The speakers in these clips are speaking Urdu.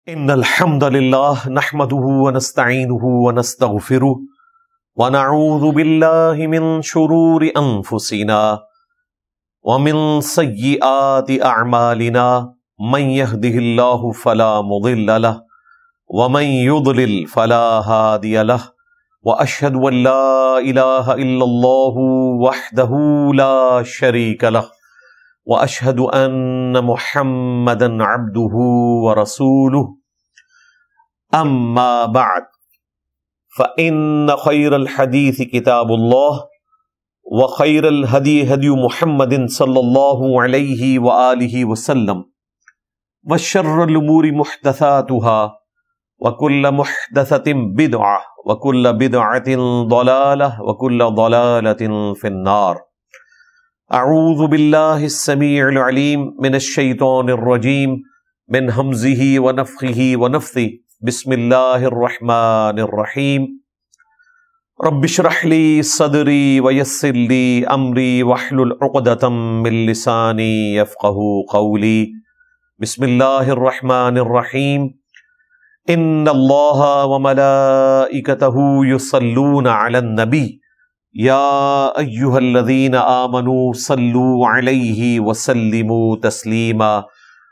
ان الحمد للہ نحمده ونستعینه ونستغفره ونعوذ باللہ من شرور انفسنا ومن سیئات اعمالنا من يهده اللہ فلا مضل له ومن يضلل فلا هادی له واشهد ان لا الہ الا اللہ وحدہ لا شریک له واشهد ان محمدا عبده ورسوله اما بعد فان خير الحديث كتاب الله وخير الهدي هدي محمد صلى الله عليه واله وسلم وشر الامور محدثاتها وكل محدثة بدعة وكل بدعة ضلالة وكل ضلالة في النار. اعوذ باللہ السمیع العلیم من الشیطان الرجیم من ہمزہ ونفخہ ونفثہ بسم اللہ الرحمن الرحیم رب اشرح لی صدری ویسر لی امری واحلل عقدۃ من لسانی یفقہوا قولی بسم اللہ الرحمن الرحیم ان اللہ وملائکتہ یصلون علی النبی یا ایہا الذین آمنوا صلوا علیہ وسلموا تسلیما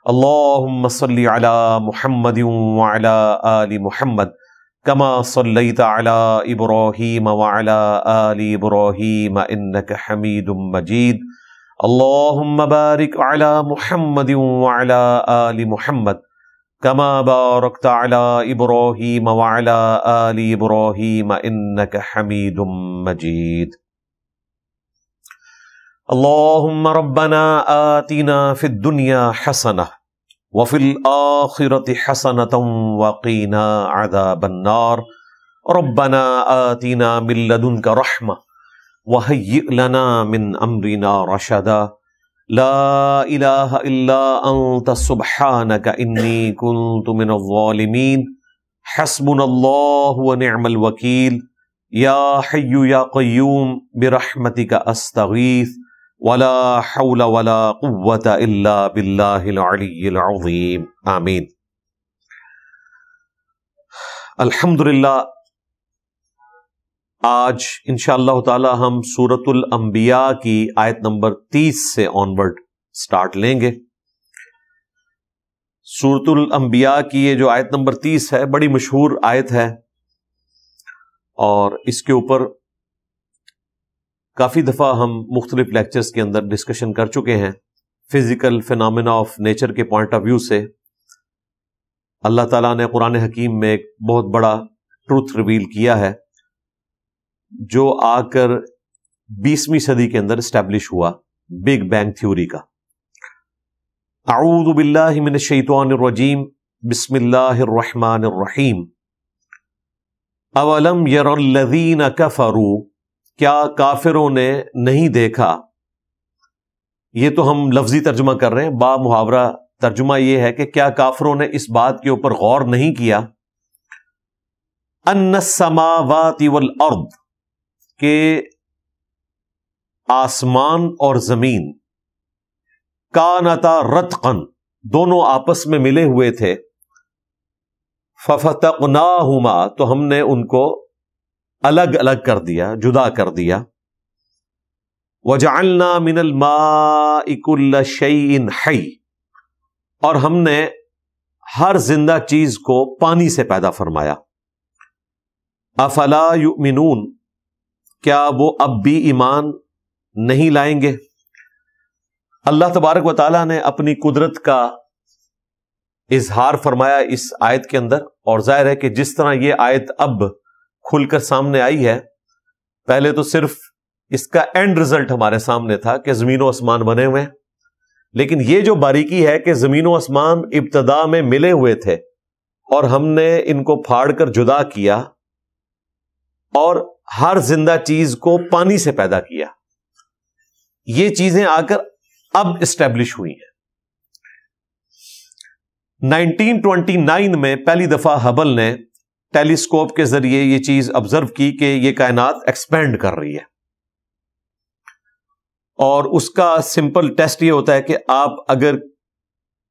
اللہم صل علی محمد وعلی آل محمد کما صلیت علی ابراہیم وعلی آل ابراہیم انک حمید مجید اللہم بارک علی محمد وعلی آل محمد کما بارکت علی ابراہیم وعلی آل ابراہیم انک حمید مجید اللہم ربنا آتنا فی الدنیا حسنہ وفی الآخرۃ حسنۃ وقینا عذاب النار ربنا آتنا من لدنک رحمہ وہیئ لنا من امرنا رشدا لا الہ الا انت سبحانک انی کنت من الظالمین حسبنا اللہ ونعم الوکیل یا حی یا قیوم برحمتک استغیث ولا حول ولا قوة الا باللہ العلی العظیم آمین. الحمدللہ آج انشاءاللہ تعالی ہم سورۃ الانبیاء کی آیت نمبر 30 سے آنورڈ سٹارٹ لیں گے. سورۃ الانبیاء کی یہ جو آیت نمبر 30 ہے بڑی مشہور آیت ہے اور اس کے اوپر کافی دفعہ ہم مختلف لیکچرز کے اندر ڈسکشن کر چکے ہیں. فزیکل فینامنا آف نیچر کے پوائنٹ آف ویو سے اللہ تعالیٰ نے قرآن حکیم میں ایک بہت بڑا ٹروتھ ریویل کیا ہے جو آ کر 20ویں صدی کے اندر اسٹیبلش ہوا بگ بینگ تھیوری کا. اعوذ باللہ من الشیطان الرجیم بسم اللہ الرحمن الرحیم اولم یر الذین کفروا کیا کافروں نے نہیں دیکھا. یہ تو ہم لفظی ترجمہ کر رہے ہیں، با محاورہ ترجمہ یہ ہے کہ کیا کافروں نے اس بات کے اوپر غور نہیں کیا ان السماوات والارض کہ آسمان اور زمین کانتا رتقا دونوں آپس میں ملے ہوئے تھے ففتقناہما تو ہم نے ان کو الگ الگ کر دیا، جدا کر دیا. وجعلنا من الماء كل شيء حي اور ہم نے ہر زندہ چیز کو پانی سے پیدا فرمایا. افلا یؤمنون کیا وہ اب بھی ایمان نہیں لائیں گے. اللہ تبارک و تعالیٰ نے اپنی قدرت کا اظہار فرمایا اس آیت کے اندر، اور ظاہر ہے کہ جس طرح یہ آیت اب کھل کر سامنے آئی ہے، پہلے تو صرف اس کا اینڈ رزلٹ ہمارے سامنے تھا کہ زمین و آسمان بنے ہوئے ہیں، لیکن یہ جو باریکی ہے کہ زمین و آسمان ابتدا میں ملے ہوئے تھے اور ہم نے ان کو پھاڑ کر جدا کیا اور ہر زندہ چیز کو پانی سے پیدا کیا. یہ چیزیں آ کر اب اسٹیبلش ہوئی ہیں. 1929 میں پہلی دفعہ ہبل نے ٹیلیسکوپ کے ذریعے یہ چیز آبزرو کی کہ یہ کائنات ایکسپینڈ کر رہی ہے، اور اس کا سمپل ٹیسٹ یہ ہوتا ہے کہ آپ اگر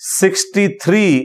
63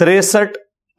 63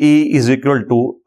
E =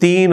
3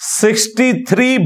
63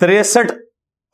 63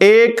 1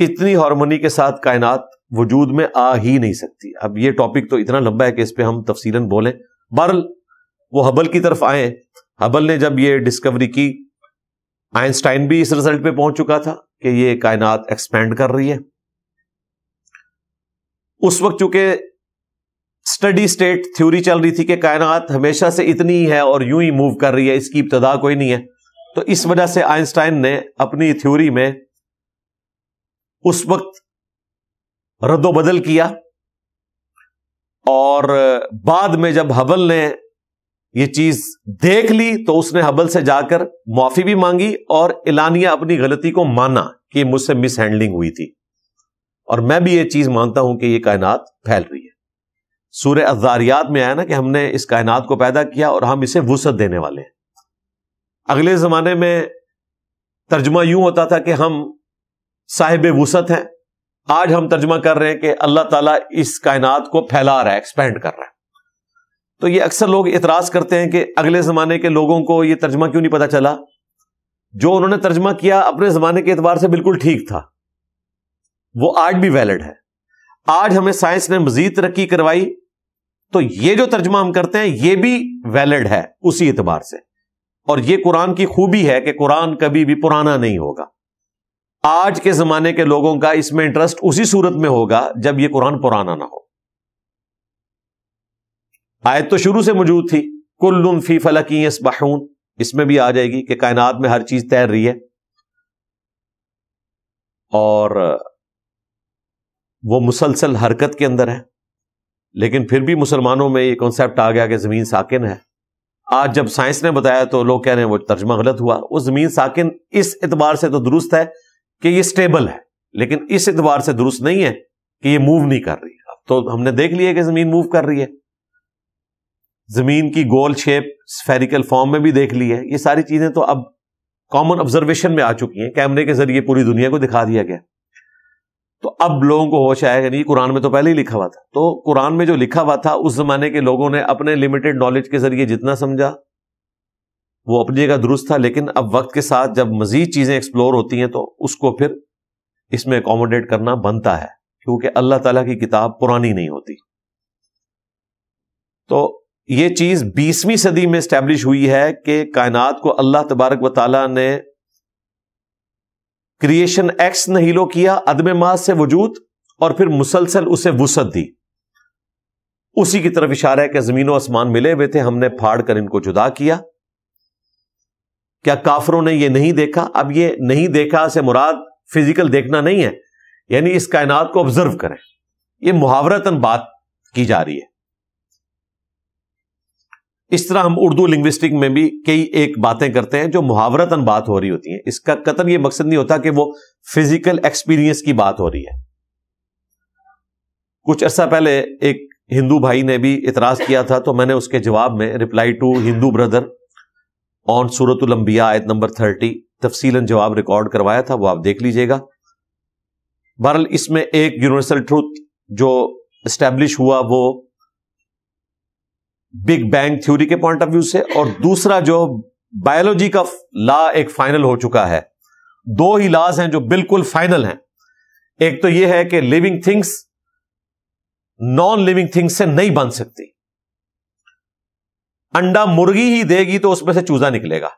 اتنی ہارمونی کے ساتھ کائنات وجود میں آ ہی نہیں سکتی. اب یہ ٹاپک تو اتنا لمبا ہے کہ اس پہ ہم تفصیلاً بولیں. بہرحال وہ ہبل کی طرف آئے. ہبل نے جب یہ ڈسکوری کی، آئنسٹائن بھی اس رزلٹ پہ پہنچ چکا تھا کہ یہ کائنات ایکسپینڈ کر رہی ہے. اس وقت چونکہ اسٹڈی اسٹیٹ تھیوری چل رہی تھی کہ کائنات ہمیشہ سے اتنی ہے اور یوں ہی موو کر رہی ہے، اس کی ابتدا کوئی نہیں ہے، تو اس وجہ سے آئنسٹائن نے اپنی تھیوری میں اس وقت رد و بدل کیا. اور بعد میں جب ہبل نے یہ چیز دیکھ لی تو اس نے ہبل سے جا کر معافی بھی مانگی اور اعلانیہ اپنی غلطی کو مانا کہ مجھ سے مس ہینڈلنگ ہوئی تھی. اور میں بھی یہ چیز مانتا ہوں کہ یہ کائنات پھیل رہی ہے. سورہ الذاریات میں آیا نا کہ ہم نے اس کائنات کو پیدا کیا اور ہم اسے وسعت دینے والے ہیں. اگلے زمانے میں ترجمہ یوں ہوتا تھا کہ ہم صاحب وسعت ہیں. آج ہم ترجمہ کر رہے ہیں کہ اللہ تعالیٰ اس کائنات کو پھیلا رہا ہے، ایکسپینڈ کر رہا ہے. تو یہ اکثر لوگ اعتراض کرتے ہیں کہ اگلے زمانے کے لوگوں کو یہ ترجمہ کیوں نہیں پتا چلا. جو انہوں نے ترجمہ کیا اپنے زمانے کے اعتبار سے بالکل ٹھیک تھا، وہ آج بھی ویلڈ ہے. آج ہمیں سائنس نے مزید ترقی کروائی تو یہ جو ترجمہ ہم کرتے ہیں یہ بھی ویلڈ ہے اسی اعتبار سے. اور یہ قرآن کی خوبی ہے کہ قرآن کبھی بھی پرانا نہیں ہوگا. آج کے زمانے کے لوگوں کا اس میں انٹرسٹ اسی صورت میں ہوگا جب یہ قرآن پرانا نہ ہو. آیت تو شروع سے موجود تھی، کل فی فلک یسبحون، اس میں بھی آ جائے گی کہ کائنات میں ہر چیز تیر رہی ہے. اور وہ مسلسل حرکت کے اندر ہے. لیکن پھر بھی مسلمانوں میں یہ کانسیپٹ آ گیا کہ زمین ساکن ہے. آج جب سائنس نے بتایا تو لوگ کہہ رہے ہیں وہ ترجمہ غلط ہوا. وہ زمین ساکن اس اعتبار سے تو درست ہے کہ یہ سٹیبل ہے، لیکن اس اعتبار سے درست نہیں ہے کہ یہ موو نہیں کر رہی. اب تو ہم نے دیکھ لیا کہ زمین موو کر رہی ہے. زمین کی گول شیپ سفیریکل فارم میں بھی دیکھ لی ہے. یہ ساری چیزیں تو اب کامن آبزرویشن میں آ چکی ہیں، کیمرے کے ذریعے پوری دنیا کو دکھا دیا گیا. تو اب لوگوں کو ہوش آیا کہ نہیں، قرآن میں تو پہلے ہی لکھا ہوا تھا. تو قرآن میں جو لکھا ہوا تھا اس زمانے کے لوگوں نے اپنے لمیٹڈ نالج کے ذریعے جتنا سمجھا وہ اپنی جگہ درست تھا. لیکن اب وقت کے ساتھ جب مزید چیزیں ایکسپلور ہوتی ہیں تو اس کو پھر اس میں اکوموڈیٹ کرنا بنتا ہے، کیونکہ اللہ تعالیٰ کی کتاب پرانی نہیں ہوتی. تو یہ چیز 20ویں صدی میں اسٹیبلش ہوئی ہے کہ کائنات کو اللہ تبارک و تعالیٰ نے کریشن ایکس نہیلو کیا، عدم محض سے وجود، اور پھر مسلسل اسے وسعت دی. اسی کی طرف اشارہ ہے کہ زمین و آسمان ملے ہوئے تھے، ہم نے پھاڑ کر ان کو جدا کیا. کیا کافروں نے یہ نہیں دیکھا؟ اب یہ نہیں دیکھا سے مراد فزیکل دیکھنا نہیں ہے، یعنی اس کائنات کو آبزرو کریں. یہ محاورتاً بات کی جا رہی ہے. اس طرح ہم اردو لنگوسٹک میں بھی کئی ایک باتیں کرتے ہیں جو محاورتاً بات ہو رہی ہوتی ہیں. اس کا قطعاً یہ مقصد نہیں ہوتا کہ وہ فزیکل ایکسپیرینس کی بات ہو رہی ہے. کچھ عرصہ پہلے ایک ہندو بھائی نے بھی اعتراض کیا تھا، تو میں نے اس کے جواب میں ریپلائی ٹو ہندو بردر آن سورۃ الانبیاء آیت نمبر 30 تفصیلاً جواب ریکارڈ کروایا تھا، وہ آپ دیکھ لیجئے گا. بہرحال اس میں ایک یونیورسل ٹروتھ جو اسٹیبلش ہوا وہ بگ بینگ تھیوری کے پوائنٹ آف ویو سے، اور دوسرا جو بایولوجی کا لا ایک فائنل ہو چکا ہے. دو ہی لاز ہیں جو بالکل فائنل ہیں. ایک تو یہ ہے کہ living things non living things سے نہیں بن سکتی. انڈا مرغی ہی دے گی تو اس میں سے چوزا نکلے گا.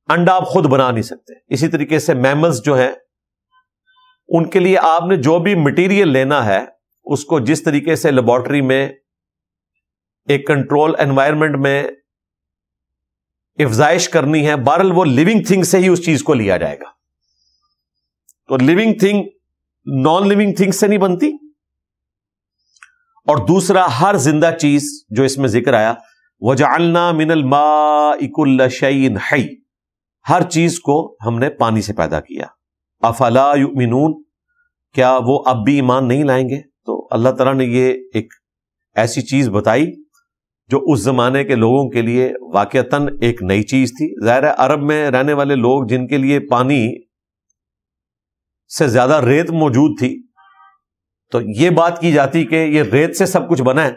انڈا آپ خود بنا نہیں سکتے. اسی طریقے سے میملز جو ہیں ان کے لیے آپ نے جو بھی مٹیریل لینا ہے اس کو جس طریقے سے لیبارٹری میں ایک کنٹرول انوائرمنٹ میں افزائش کرنی ہے، بہرحال وہ لیونگ تھنگ سے ہی اس چیز کو لیا جائے گا. تو living thing non living thing سے نہیں بنتی. اور دوسرا ہر زندہ چیز جو اس میں ذکر آیا وَجَعَلْنَا مِنَ الْمَاءِ كُلَّ شَيْءٍ حَيٍّ، ہر چیز کو ہم نے پانی سے پیدا کیا. أَفَلَا يُؤْمِنُونَ، کیا وہ اب بھی ایمان نہیں لائیں گے؟ تو اللہ تعالیٰ نے یہ ایک ایسی چیز بتائی جو اس زمانے کے لوگوں کے لیے واقعتاً ایک نئی چیز تھی. ظاہر ہے عرب میں رہنے والے لوگ جن کے لیے پانی سے زیادہ ریت موجود تھی، تو یہ بات کی جاتی کہ یہ ریت سے سب کچھ بنا ہے،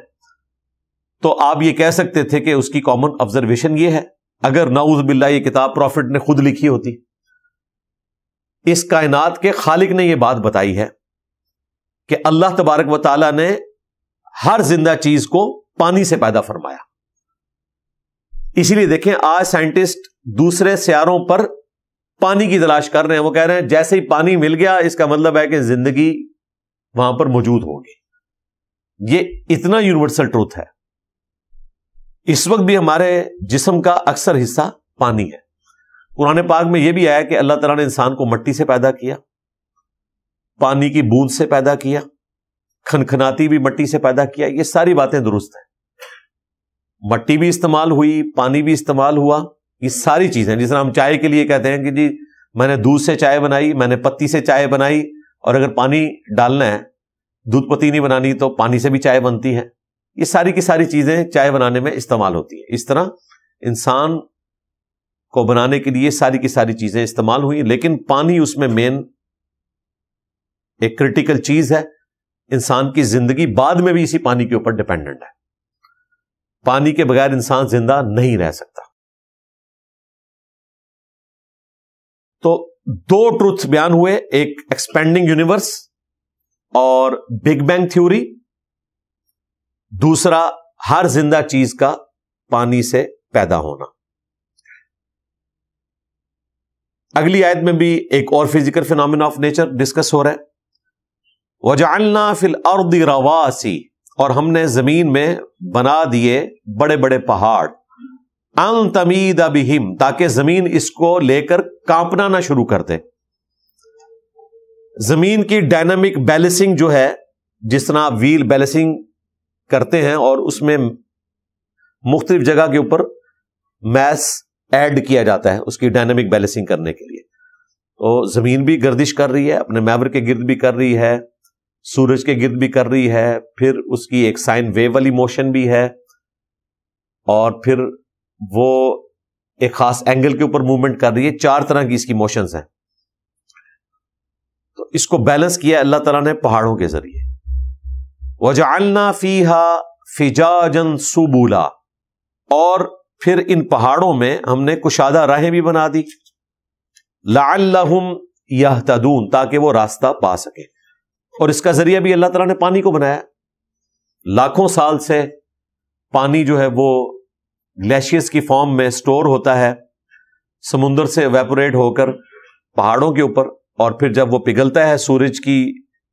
تو آپ یہ کہہ سکتے تھے کہ اس کی کامن آبزرویشن یہ ہے، اگر نعوذ باللہ یہ کتاب پروفٹ نے خود لکھی ہوتی. اس کائنات کے خالق نے یہ بات بتائی ہے کہ اللہ تبارک و تعالی نے ہر زندہ چیز کو پانی سے پیدا فرمایا. اسی لیے دیکھیں آج سائنٹسٹ دوسرے سیاروں پر پانی کی تلاش کر رہے ہیں. وہ کہہ رہے ہیں جیسے ہی پانی مل گیا اس کا مطلب ہے کہ زندگی وہاں پر موجود ہوگی. یہ اتنا یونیورسل ٹروتھ ہے. اس وقت بھی ہمارے جسم کا اکثر حصہ پانی ہے. قرآن پاک میں یہ بھی آیا کہ اللہ تعالیٰ نے انسان کو مٹی سے پیدا کیا, پانی کی بوند سے پیدا کیا, کھنکھناتی بھی مٹی سے پیدا کیا. یہ ساری باتیں درست ہیں. مٹی بھی استعمال ہوئی, پانی بھی استعمال ہوا. یہ ساری چیزیں جس طرح ہم چائے کے لیے کہتے ہیں کہ جی میں نے دودھ سے چائے بنائی, میں نے پتی سے چائے بنائی, اور اگر پانی ڈالنا ہے, دودھ پتی نہیں بنانی تو پانی سے بھی چائے بنتی ہے. یہ ساری کی ساری چیزیں چائے بنانے میں استعمال ہوتی ہیں. اس طرح انسان کو بنانے کے لیے ساری کی ساری چیزیں استعمال ہوئی, لیکن پانی اس میں مین ایک کرٹیکل چیز ہے. انسان کی زندگی بعد میں بھی اسی پانی کے اوپر ڈیپینڈنٹ ہے. پانی کے بغیر انسان زندہ نہیں رہ سکتا. تو دو ٹروتھ بیان ہوئے, ایک ایکسپینڈنگ یونیورس اور بگ بینگ تھیوری, دوسرا ہر زندہ چیز کا پانی سے پیدا ہونا. اگلی آیت میں بھی ایک اور physical phenomena of nature discuss ہو رہا ہے. وَجَعَلْنَا فِي الْأَرْضِ رَوَاسِي, اور ہم نے زمین میں بنا دیے بڑے بڑے پہاڑ, ان تمید بہم, تاکہ زمین اس کو لے کر کانپنا نہ شروع کر دے. زمین کی ڈائنامک بیلنسنگ جو ہے, جس طرح ویل بیلنسنگ کرتے ہیں اور اس میں مختلف جگہ کے اوپر میس ایڈ کیا جاتا ہے اس کی ڈائنامک بیلنسنگ کرنے کے لیے, تو زمین بھی گردش کر رہی ہے, اپنے محور کے گرد بھی کر رہی ہے, سورج کے گرد بھی کر رہی ہے, پھر اس کی ایک سائن ویو والی موشن بھی ہے, اور پھر وہ ایک خاص اینگل کے اوپر موومنٹ کر رہی ہے. 4 طرح کی اس کی موشنز ہیں. تو اس کو بیلنس کیا اللہ تعالیٰ نے پہاڑوں کے ذریعے. وَجَعَلْنَا فِيهَا فِجَاجًا سُبُلًا, اور پھر ان پہاڑوں میں ہم نے کشادہ راہیں بھی بنا دی. لَعَلَّهُمْ يَهْتَدُونَ, تاکہ وہ راستہ پا سکیں. اور اس کا ذریعہ بھی اللہ تعالیٰ نے پانی کو بنایا. لاکھوں سال سے پانی جو ہے وہ گلیشیئرز کی فارم میں سٹور ہوتا ہے, سمندر سے ایویپوریٹ ہو کر پہاڑوں کے اوپر, اور پھر جب وہ پگھلتا ہے سورج کی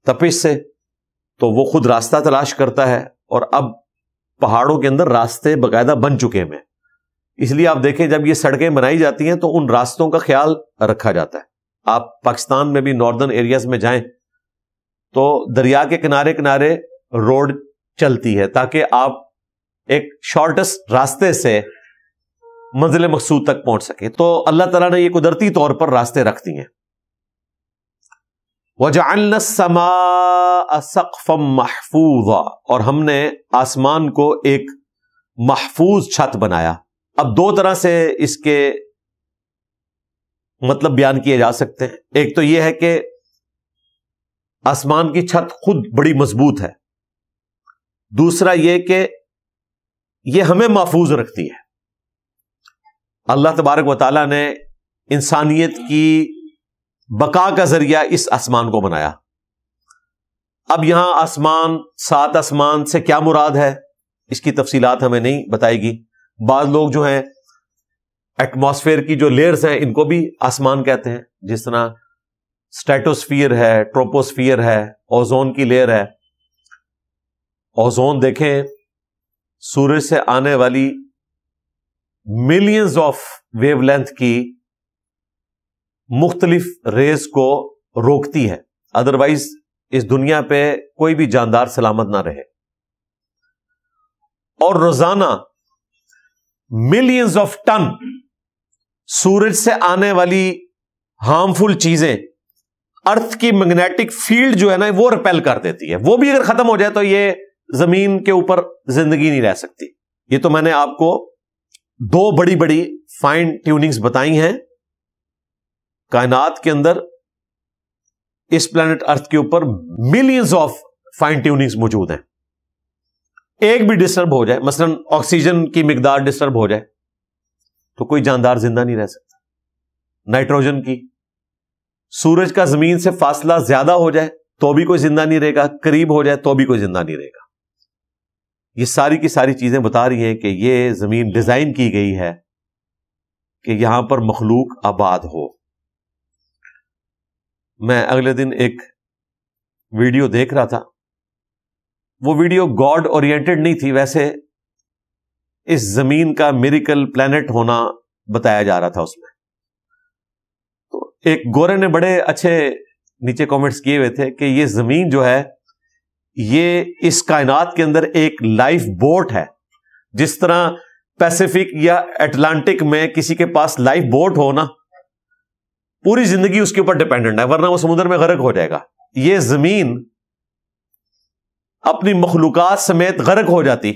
تپش سے تو وہ خود راستہ تلاش کرتا ہے. اور اب پہاڑوں کے اندر راستے باقاعدہ بن چکے ہیں. اس لیے آپ دیکھیں جب یہ سڑکیں بنائی جاتی ہیں تو ان راستوں کا خیال رکھا جاتا ہے. آپ پاکستان میں بھی ناردرن ایریاز میں جائیں تو دریا کے کنارے کنارے روڈ چلتی ہے تاکہ آپ ایک شارٹسٹ راستے سے منزل مقصود تک پہنچ سکیں. تو اللہ تعالیٰ نے یہ قدرتی طور پر راستے رکھ دی ہیں. وَجَعَلْنَا السَّمَاءَ سَقْفًا مَحْفُوظًا, اور ہم نے آسمان کو ایک محفوظ چھت بنایا. اب 2 طرح سے اس کے مطلب بیان کیے جا سکتے ہیں. ایک تو یہ ہے کہ آسمان کی چھت خود بڑی مضبوط ہے, دوسرا یہ کہ یہ ہمیں محفوظ رکھتی ہے. اللہ تبارک و تعالیٰ نے انسانیت کی بقا کا ذریعہ اس آسمان کو بنایا. اب یہاں آسمان 7 آسمان سے کیا مراد ہے اس کی تفصیلات ہمیں نہیں بتائے گی. بعض لوگ جو ہیں ایٹماسفیئر کی جو لیئرز ہیں ان کو بھی آسمان کہتے ہیں, جس طرح اسٹیٹوسفیئر ہے, ٹروپوسفیئر ہے, اوزون کی لیئر ہے. اوزون دیکھیں سورج سے آنے والی ملینز آف ویو لینتھ کی مختلف ریز کو روکتی ہے, ادروائز اس دنیا پہ کوئی بھی جاندار سلامت نہ رہے. اور روزانہ ملینز آف ٹن سورج سے آنے والی ہارمفل چیزیں ارتھ کی میگنیٹک فیلڈ جو ہے نا وہ ریپیل کر دیتی ہے. وہ بھی اگر ختم ہو جائے تو یہ زمین کے اوپر زندگی نہیں رہ سکتی. یہ تو میں نے آپ کو 2 بڑی بڑی فائن ٹیوننگز بتائی ہیں. کائنات کے اندر اس پلانٹ ارتھ کے اوپر ملینز آف فائن ٹیوننگز موجود ہیں. ایک بھی ڈسٹرب ہو جائے, مثلا آکسیجن کی مقدار ڈسٹرب ہو جائے تو کوئی جاندار زندہ نہیں رہ سکتا. نائٹروجن کی, سورج کا زمین سے فاصلہ زیادہ ہو جائے تو بھی کوئی زندہ نہیں رہے گا، قریب ہو جائے تو بھی کوئی زندہ نہیں رہے گا۔ یہ ساری کی ساری چیزیں بتا رہی ہیں کہ یہ زمین ڈیزائن کی گئی ہے کہ یہاں پر مخلوق آباد ہو۔ میں اگلے دن ایک ویڈیو دیکھ رہا تھا، وہ ویڈیو گاڈ اورینٹڈ نہیں تھی، ویسے اس زمین کا میریکل پلانٹ ہونا بتایا جا رہا تھا اس میں۔ تو ایک گورے نے بڑے اچھے نیچے کامنٹس کیے ہوئے تھے کہ یہ زمین جو ہے یہ اس کائنات کے اندر ایک لائف بوٹ ہے، جس طرح پیسیفک یا اٹلانٹک میں کسی کے پاس لائف بوٹ ہو نا، پوری زندگی اس کے اوپر ڈیپینڈنٹ ہے، ورنہ وہ سمندر میں غرق ہو جائے گا۔ یہ زمین اپنی مخلوقات سمیت غرق ہو جاتی،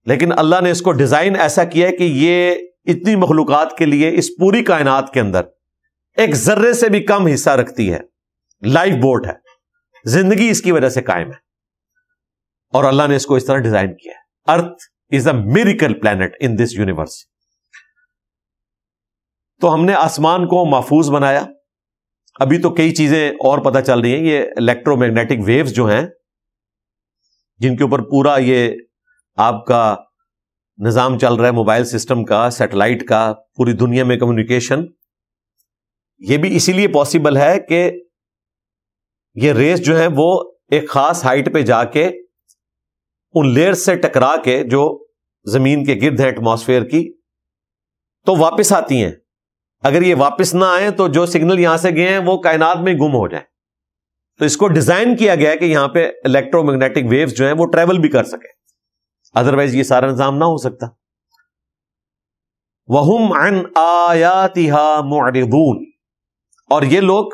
لیکن اللہ نے اس کو ڈیزائن ایسا کیا ہے کہ یہ اتنی مخلوقات کے لیے اس پوری کائنات کے اندر ایک ذرے سے بھی کم حصہ رکھتی ہے، لائف بوٹ ہے، زندگی اس کی وجہ سے قائم ہے، اور اللہ نے اس کو اس طرح ڈیزائن کیا ہے۔ Earth is a miracle planet in this universe. تو ہم نے آسمان کو محفوظ بنایا، ابھی تو کئی چیزیں اور پتہ چل رہی ہیں، یہ الیکٹرو میگنیٹک ویوز جو ہیں جن کے اوپر پورا یہ آپ کا نظام چل رہا ہے، موبائل سسٹم کا، سیٹلائٹ کا، پوری دنیا میں کمیونیکیشن، یہ بھی اسی لیے پاسبل ہے کہ یہ ریس جو ہے وہ ایک خاص ہائٹ پہ جا کے ان لیئرز سے ٹکرا کے جو زمین کے گرد ہے ایٹماسفیئر کی، تو واپس آتی ہیں۔ اگر یہ واپس نہ آئیں تو جو سگنل یہاں سے گئے ہیں وہ کائنات میں گم ہو جائیں۔ تو اس کو ڈیزائن کیا گیا ہے کہ یہاں پہ الیکٹرو میگنیٹک ویوز جو ہیں وہ ٹریول بھی کر سکیں، ادروائز یہ سارا نظام نہ ہو سکتا۔ وَهُمْ عَنْ آيَاتِهَا مُعْرِضُونَ، اور یہ لوگ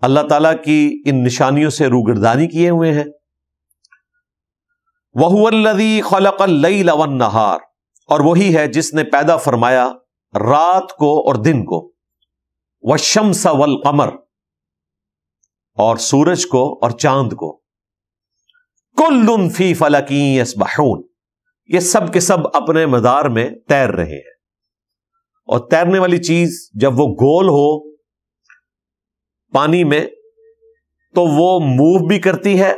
اللہ تعالیٰ کی ان نشانیوں سے روگردانی کیے ہوئے ہیں۔ وَهُوَ الَّذِي خَلَقَ اللَّيْلَ وَالنَّهَارَ، اور وہی ہے جس نے پیدا فرمایا رات کو اور دن کو، وَالشَّمْسَ وَالْقَمَرَ، اور سورج کو اور چاند کو، کل فی فلک یسبحون، یہ سب کے سب اپنے مدار میں تیر رہے ہیں۔ اور تیرنے والی چیز جب وہ گول ہو پانی میں تو وہ موو بھی کرتی ہے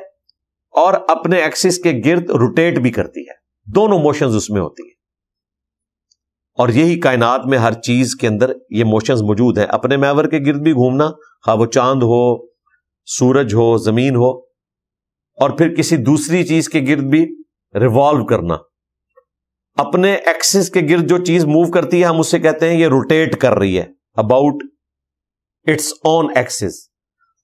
اور اپنے ایکسس کے گرد روٹیٹ بھی کرتی ہے، دونوں موشنز اس میں ہوتی ہیں۔ اور یہی کائنات میں ہر چیز کے اندر یہ موشنز موجود ہیں، اپنے محور کے گرد بھی گھومنا، خواہ وہ چاند ہو، سورج ہو، زمین ہو، اور پھر کسی دوسری چیز کے گرد بھی ریوالو کرنا۔ اپنے ایکسس کے گرد جو چیز موو کرتی ہے ہم اسے کہتے ہیں یہ روٹیٹ کر رہی ہے اباؤٹ اٹس اون ایکسس،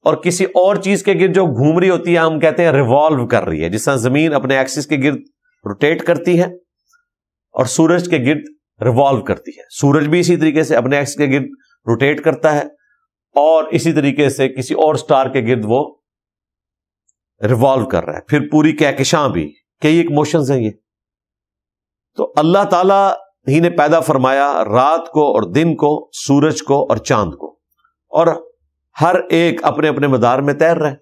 اور کسی اور چیز کے گرد جو گھوم رہی ہوتی ہے ہم کہتے ہیں ریوالو کر رہی ہے، جس طرح زمین اپنے ایکسس کے گرد روٹیٹ کرتی ہے اور سورج کے گرد ریوالو کرتی ہے، سورج بھی اسی طریقے سے اپنے ایکسس کے گرد روٹیٹ کرتا ہے، اور اسی طریقے سے کسی اور سٹار کے گرد وہ ریوالو کر رہا ہے، پھر پوری کہکشاں بھی، کئی ایک موشنز ہیں یہ۔ تو اللہ تعالیٰ ہی نے پیدا فرمایا رات کو اور دن کو، سورج کو اور چاند کو، اور ہر ایک اپنے اپنے مدار میں تیر رہا ہے۔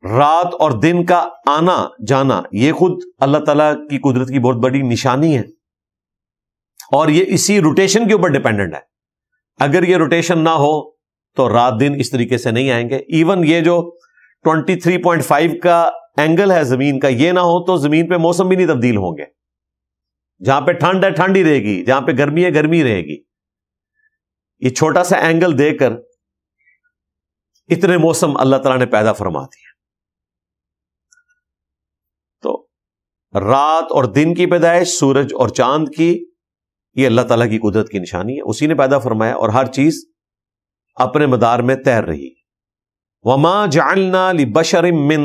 رات اور دن کا آنا جانا یہ خود اللہ تعالیٰ کی قدرت کی بہت بڑی نشانی ہے، اور یہ اسی روٹیشن کے اوپر ڈیپینڈنٹ ہے۔ اگر یہ روٹیشن نہ ہو تو رات دن اس طریقے سے نہیں آئیں گے۔ ایون یہ جو 23.5 کا اینگل ہے زمین کا، یہ نہ ہو تو زمین پہ موسم بھی نہیں تبدیل ہوں گے، جہاں پہ ٹھنڈ ہے ٹھنڈ ہی رہے گی، جہاں پہ گرمی ہے گرمی رہے گی۔ یہ چھوٹا سا اینگل دے کر اتنے موسم اللہ تعالیٰ نے پیدا فرما دیا۔ تو رات اور دن کی پیدائش، سورج اور چاند کی، یہ اللہ تعالیٰ کی قدرت کی نشانی ہے، اسی نے پیدا فرمایا، اور ہر چیز اپنے مدار میں تیر رہی۔ وَمَا جَعَلْنَا لِبَشَرٍ مِّن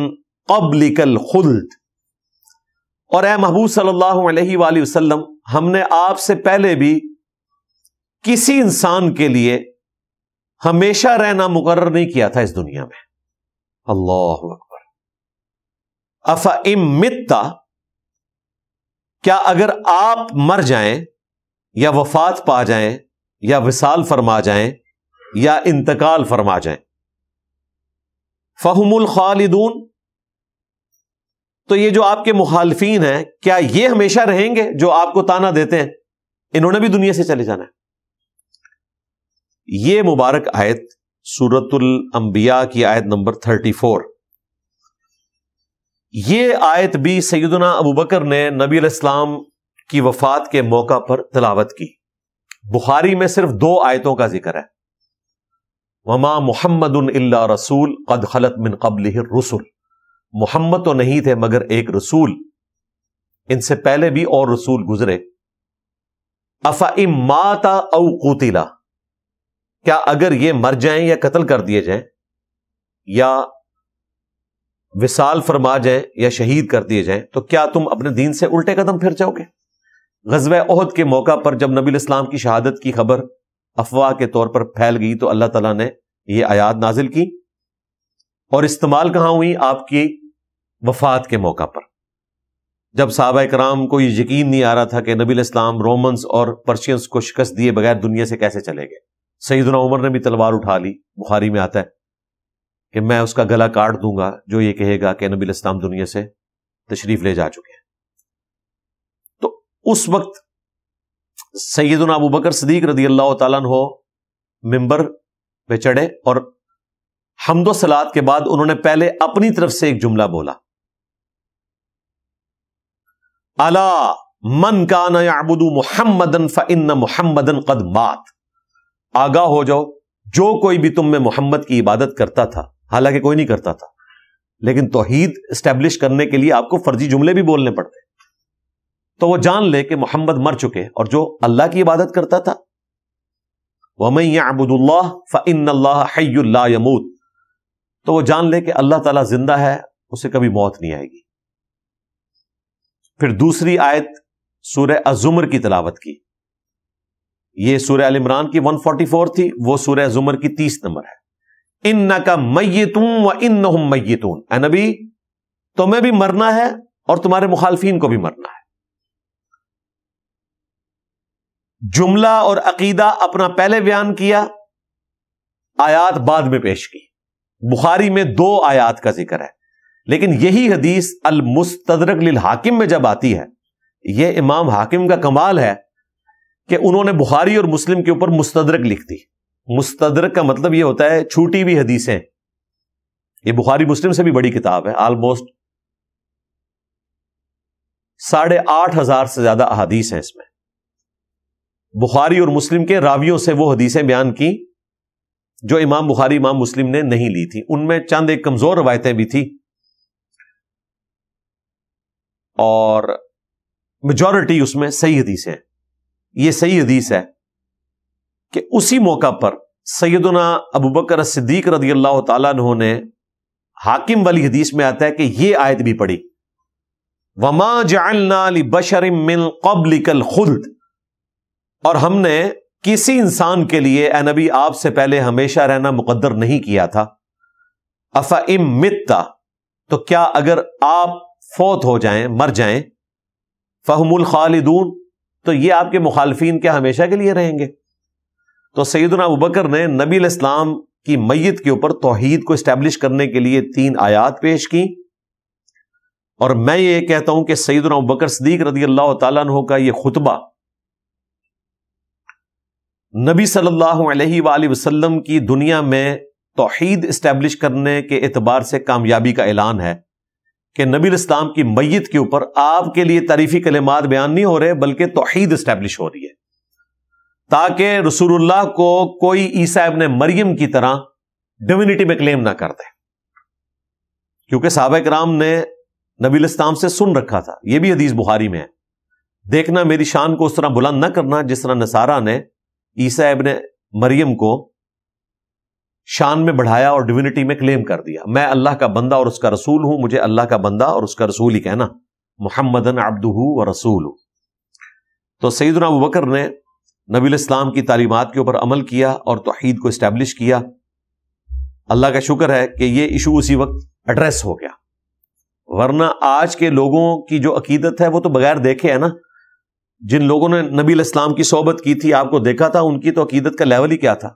قَبْلِكَ الْخُلْدَ، اور اے محبوب صلی اللہ علیہ وآلہ وسلم، ہم نے آپ سے پہلے بھی کسی انسان کے لیے ہمیشہ رہنا مقرر نہیں کیا تھا اس دنیا میں۔ اللہ اکبر۔ أَفَإِن مِتَّ، کیا اگر آپ مر جائیں یا وفات پا جائیں یا وصال فرما جائیں یا انتقال فرما جائیں، فَهُمُ الْخَالِدُونَ، تو یہ جو آپ کے مخالفین ہیں کیا یہ ہمیشہ رہیں گے جو آپ کو تانا دیتے ہیں؟ انہوں نے بھی دنیا سے چلے جانا ہے۔ یہ مبارک آیت سورۃ الانبیاء کی آیت نمبر 34، یہ آیت بھی سیدنا ابوبکر نے نبی علیہ السلام کی وفات کے موقع پر تلاوت کی۔ بخاری میں صرف 2 آیتوں کا ذکر ہے، وما محمد الا رسول قد خلت من قبلہ الرسل، محمد تو نہیں تھے مگر ایک رسول، ان سے پہلے بھی اور رسول گزرے۔ افئن مات او قتل، کیا اگر یہ مر جائیں یا قتل کر دیے جائیں یا وصال فرما جائیں یا شہید کر دیے جائیں تو کیا تم اپنے دین سے الٹے قدم پھر جاؤ گے؟ غزوہ احد کے موقع پر جب نبی الاسلام کی شہادت کی خبر افواہ کے طور پر پھیل گئی تو اللہ تعالیٰ نے یہ آیات نازل کی، اور استعمال کہاں ہوئی؟ آپ کی وفات کے موقع پر، جب صحابہ کرام کو یہ یقین نہیں آ رہا تھا کہ نبی الاسلام رومنز اور پرشینز کو شکست دیے بغیر دنیا سے کیسے چلے گئے۔ سیدنا عمر نے بھی تلوار اٹھا لی، بخاری میں آتا ہے کہ میں اس کا گلا کاٹ دوں گا جو یہ کہے گا کہ نبی الاسلام دنیا سے تشریف لے جا چکے ہیں۔ تو اس وقت سیدنا ابوبکر صدیق رضی اللہ تعالیٰ عنہ ممبر پہ چڑھے اور حمد و صلات کے بعد انہوں نے پہلے اپنی طرف سے ایک جملہ بولا، الا من کان یعبد محمدا فان محمدا قد مات، آگاہ ہو جاؤ جو کوئی بھی تم میں محمد کی عبادت کرتا تھا، حالانکہ کوئی نہیں کرتا تھا، لیکن توحید اسٹیبلش کرنے کے لیے آپ کو فرضی جملے بھی بولنے پڑتے، تو وہ جان لے کہ محمد مر چکے، اور جو اللہ کی عبادت کرتا تھا وَمَن يَعْبُدُ اللَّهَ فَإِنَّ اللَّهَ حَيٌّ لَا يَمُوتُ، تو وہ جان لے کہ اللہ تعالیٰ زندہ ہے، اسے کبھی موت نہیں آئے گی۔ پھر دوسری آیت سورہ الزمر کی تلاوت کی، یہ سورہ ال عمران کی 144 تھی، وہ سورہ زمر کی 30 نمبر ہے۔ اِنَّكَ مَيِّتٌ وَإِنَّهُمْ مَيِّتُونَ، اے نبی تمہیں بھی مرنا ہے اور تمہارے مخالفین کو بھی مرنا ہے۔ جملہ اور عقیدہ اپنا پہلے بیان کیا، آیات بعد میں پیش کی۔ بخاری میں 2 آیات کا ذکر ہے، لیکن یہی حدیث المستدرک للحاکم میں جب آتی ہے، یہ امام حاکم کا کمال ہے کہ انہوں نے بخاری اور مسلم کے اوپر مستدرک لکھ دی۔ مستدرک کا مطلب یہ ہوتا ہے چھوٹی ہوئی حدیثیں، یہ بخاری مسلم سے بھی بڑی کتاب ہے، آلموسٹ 8,500 سے زیادہ احادیث ہیں اس میں۔ بخاری اور مسلم کے راویوں سے وہ حدیثیں بیان کی جو امام بخاری امام مسلم نے نہیں لی تھی، ان میں چند ایک کمزور روایتیں بھی تھی، اور میجورٹی اس میں صحیح حدیث ہے۔ یہ صحیح حدیث ہے کہ اسی موقع پر سیدنا ابوبکر صدیق رضی اللہ تعالیٰ عنہ نے حاکم والی حدیث میں آتا ہے کہ یہ آیت بھی پڑھی، وَمَا جَعَلْنَا لِبَشَرٍ مِّن قَبْلِكَ الْخُلْدَ، اور ہم نے کسی انسان کے لیے اے نبی آپ سے پہلے ہمیشہ رہنا مقدر نہیں کیا تھا۔ أَفَإِن مِتَّ، تو کیا اگر آپ فوت ہو جائیں، مر جائیں، فَهُمُ الْخَالِدُونَ، تو یہ آپ کے مخالفین کیا ہمیشہ کے لیے رہیں گے؟ تو سیدنا ابوبکر نے نبی علیہ السلام کی میت کے اوپر توحید کو اسٹیبلش کرنے کے لیے 3 آیات پیش کی، اور میں یہ کہتا ہوں کہ سیدنا ابوبکر صدیق رضی اللہ تعالیٰ عنہ کا یہ خطبہ نبی صلی اللہ علیہ وآلہ وسلم کی دنیا میں توحید اسٹیبلش کرنے کے اعتبار سے کامیابی کا اعلان ہے کہ نبی الاسلام کی میت کے اوپر آپ کے لیے تعریفی کلمات بیان نہیں ہو رہے بلکہ توحید اسٹیبلش ہو رہی ہے، تاکہ رسول اللہ کو کوئی عیسیٰ ابن مریم کی طرح ڈیوینٹی میں کلیم نہ کر دے، کیونکہ صحابہ کرام نے نبی الاسلام سے سن رکھا تھا، یہ بھی حدیث بخاری میں ہے، دیکھنا میری شان کو اس طرح بلند نہ کرنا جس طرح نصارہ نے عیسیٰ ابن مریم کو شان میں بڑھایا اور ڈیوینٹی میں کلیم کر دیا۔ میں اللہ کا بندہ اور اس کا رسول ہوں، مجھے اللہ کا بندہ اور اس کا رسول ہی کہنا، محمدن عبدہ و رسولہ۔ تو سیدنا ابوبکر نے نبی الاسلام کی تعلیمات کے اوپر عمل کیا اور توحید کو اسٹیبلش کیا۔ اللہ کا شکر ہے کہ یہ ایشو اسی وقت ایڈریس ہو گیا، ورنہ آج کے لوگوں کی جو عقیدت ہے وہ تو بغیر دیکھے ہے نا، جن لوگوں نے نبی علیہ السلام کی صحبت کی تھی، آپ کو دیکھا تھا، ان کی تو عقیدت کا لیول ہی کیا تھا،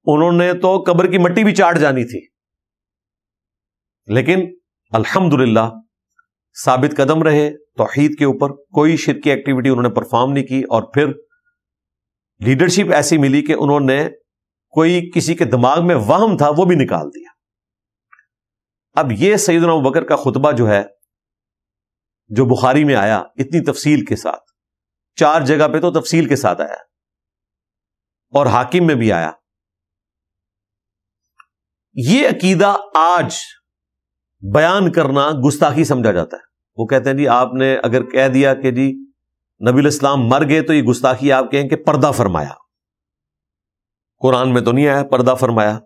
انہوں نے تو قبر کی مٹی بھی چاٹ جانی تھی، لیکن الحمدللہ ثابت قدم رہے توحید کے اوپر، کوئی شرکی ایکٹیویٹی انہوں نے پرفارم نہیں کی، اور پھر لیڈرشپ ایسی ملی کہ انہوں نے کوئی کسی کے دماغ میں وہم تھا وہ بھی نکال دیا. اب یہ سیدنا ابوبکر کا خطبہ جو ہے، جو بخاری میں آیا اتنی تفصیل کے ساتھ، 4 جگہ پہ تو تفصیل کے ساتھ آیا اور حاکم میں بھی آیا، یہ عقیدہ آج بیان کرنا گستاخی سمجھا جاتا ہے. وہ کہتے ہیں جی آپ نے اگر کہہ دیا کہ جی نبی الاسلام مر گئے تو یہ گستاخی. آپ کہیں کہ پردہ فرمایا، قرآن میں تو نہیں آیا پردہ فرمایا.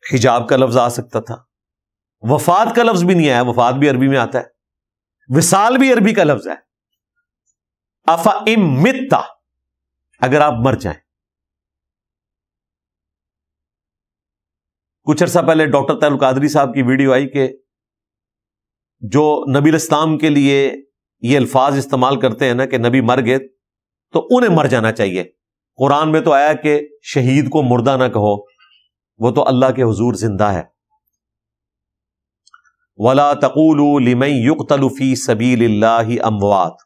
حجاب کا لفظ آ سکتا تھا، وفات کا لفظ بھی نہیں آیا. وفات بھی عربی میں آتا ہے، وصال بھی عربی کا لفظ ہے. افا امتا، اگر آپ مر جائیں. کچھ عرصہ پہلے ڈاکٹر طاہر القادری صاحب کی ویڈیو آئی کہ جو نبی الاسلام کے لیے یہ الفاظ استعمال کرتے ہیں نا کہ نبی مر گئے تو انہیں مر جانا چاہیے. قرآن میں تو آیا کہ شہید کو مردہ نہ کہو، وہ تو اللہ کے حضور زندہ ہے. وَلَا تَقُولُوا لِمَن يُقْتَلُ فِي سَبِيلِ اللَّهِ أَمْوَاتٌ.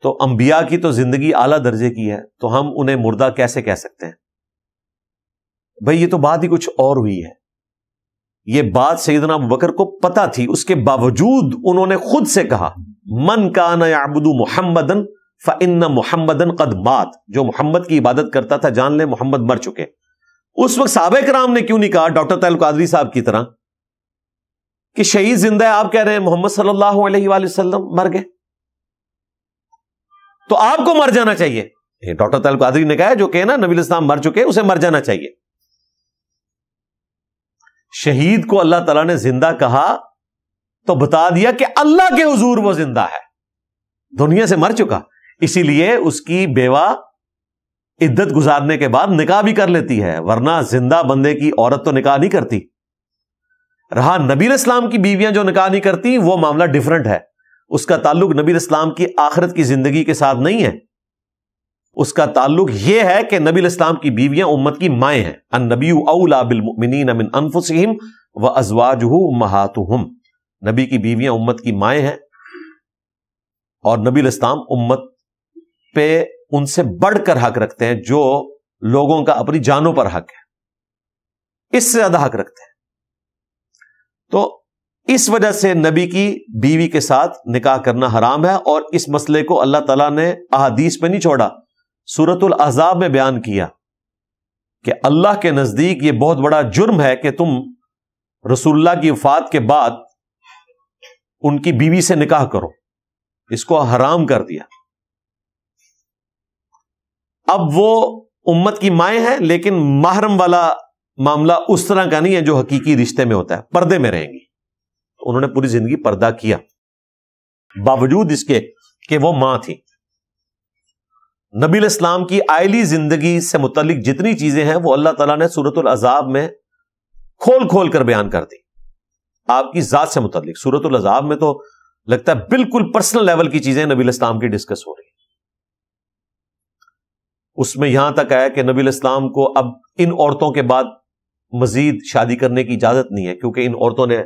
تو انبیاء کی تو زندگی اعلیٰ درجے کی ہے، تو ہم انہیں مردہ کیسے کہہ سکتے ہیں؟ بھئی یہ تو بات ہی کچھ اور ہوئی ہے. یہ بات سیدنا ابوبکر کو پتا تھی، اس کے باوجود انہوں نے خود سے کہا من کان یعبد محمدا فإن محمدا قد مات. جو محمد کی عبادت کرتا تھا جان لے محمد مر چکے. اس وقت صحابہ کرام نے کیوں نہیں کہا ڈاکٹر طاہر القادری صاحب کی طرح کہ شہید زندہ ہے، آپ کہہ رہے ہیں محمد صلی اللہ علیہ وآلہ وسلم مر گئے تو آپ کو مر جانا چاہیے. ڈاکٹر طاہر القادری نے کہا جو کہ نا نبی الاسلام مر چکے اسے مر جانا چاہیے. شہید کو اللہ تعالیٰ نے زندہ کہا تو بتا دیا کہ اللہ کے حضور وہ زندہ ہے، دنیا سے مر چکا. اسی لیے اس کی بیوہ عدت گزارنے کے بعد نکاح بھی کر لیتی ہے، ورنہ زندہ بندے کی عورت تو نکاح نہیں کرتی. رہا نبی الاسلام کی بیویاں جو نکاح نہیں کرتی وہ معاملہ ڈیفرنٹ ہے. اس کا تعلق نبی الاسلام کی آخرت کی زندگی کے ساتھ نہیں ہے. اس کا تعلق یہ ہے کہ نبی الاسلام کی بیویاں امت کی مائیں ہیں. النبی اولا بالمؤمنین من انفسہم وازواجہ امہاتہم. نبی کی بیویاں امت کی مائیں ہیں اور نبی الاسلام امت پہ ان سے بڑھ کر حق رکھتے ہیں جو لوگوں کا اپنی جانوں پر حق ہے، اس سے زیادہ حق رکھتے ہیں. تو اس وجہ سے نبی کی بیوی کے ساتھ نکاح کرنا حرام ہے. اور اس مسئلے کو اللہ تعالیٰ نے احادیث پہ نہیں چھوڑا، سورۃ الاحزاب میں بیان کیا کہ اللہ کے نزدیک یہ بہت بڑا جرم ہے کہ تم رسول اللہ کی وفات کے بعد ان کی بیوی سے نکاح کرو. اس کو حرام کر دیا. اب وہ امت کی مائیں ہیں لیکن محرم والا معاملہ اس طرح کا نہیں ہے جو حقیقی رشتے میں ہوتا ہے، پردے میں رہیں گی. انہوں نے پوری زندگی پردہ کیا باوجود اس کے کہ وہ ماں تھی. نبی الاسلام کی آئلی زندگی سے متعلق جتنی چیزیں ہیں وہ اللہ تعالیٰ نے سورۃ الاحزاب میں کھول کھول کر بیان کر دی. آپ کی ذات سے متعلق سورۃ الاحزاب میں تو لگتا ہے بالکل پرسنل لیول کی چیزیں نبی الاسلام کی ڈسکس ہو رہی ہیں. اس میں یہاں تک آیا کہ نبی الاسلام کو اب ان عورتوں کے بعد مزید شادی کرنے کی اجازت نہیں ہے کیونکہ ان عورتوں نے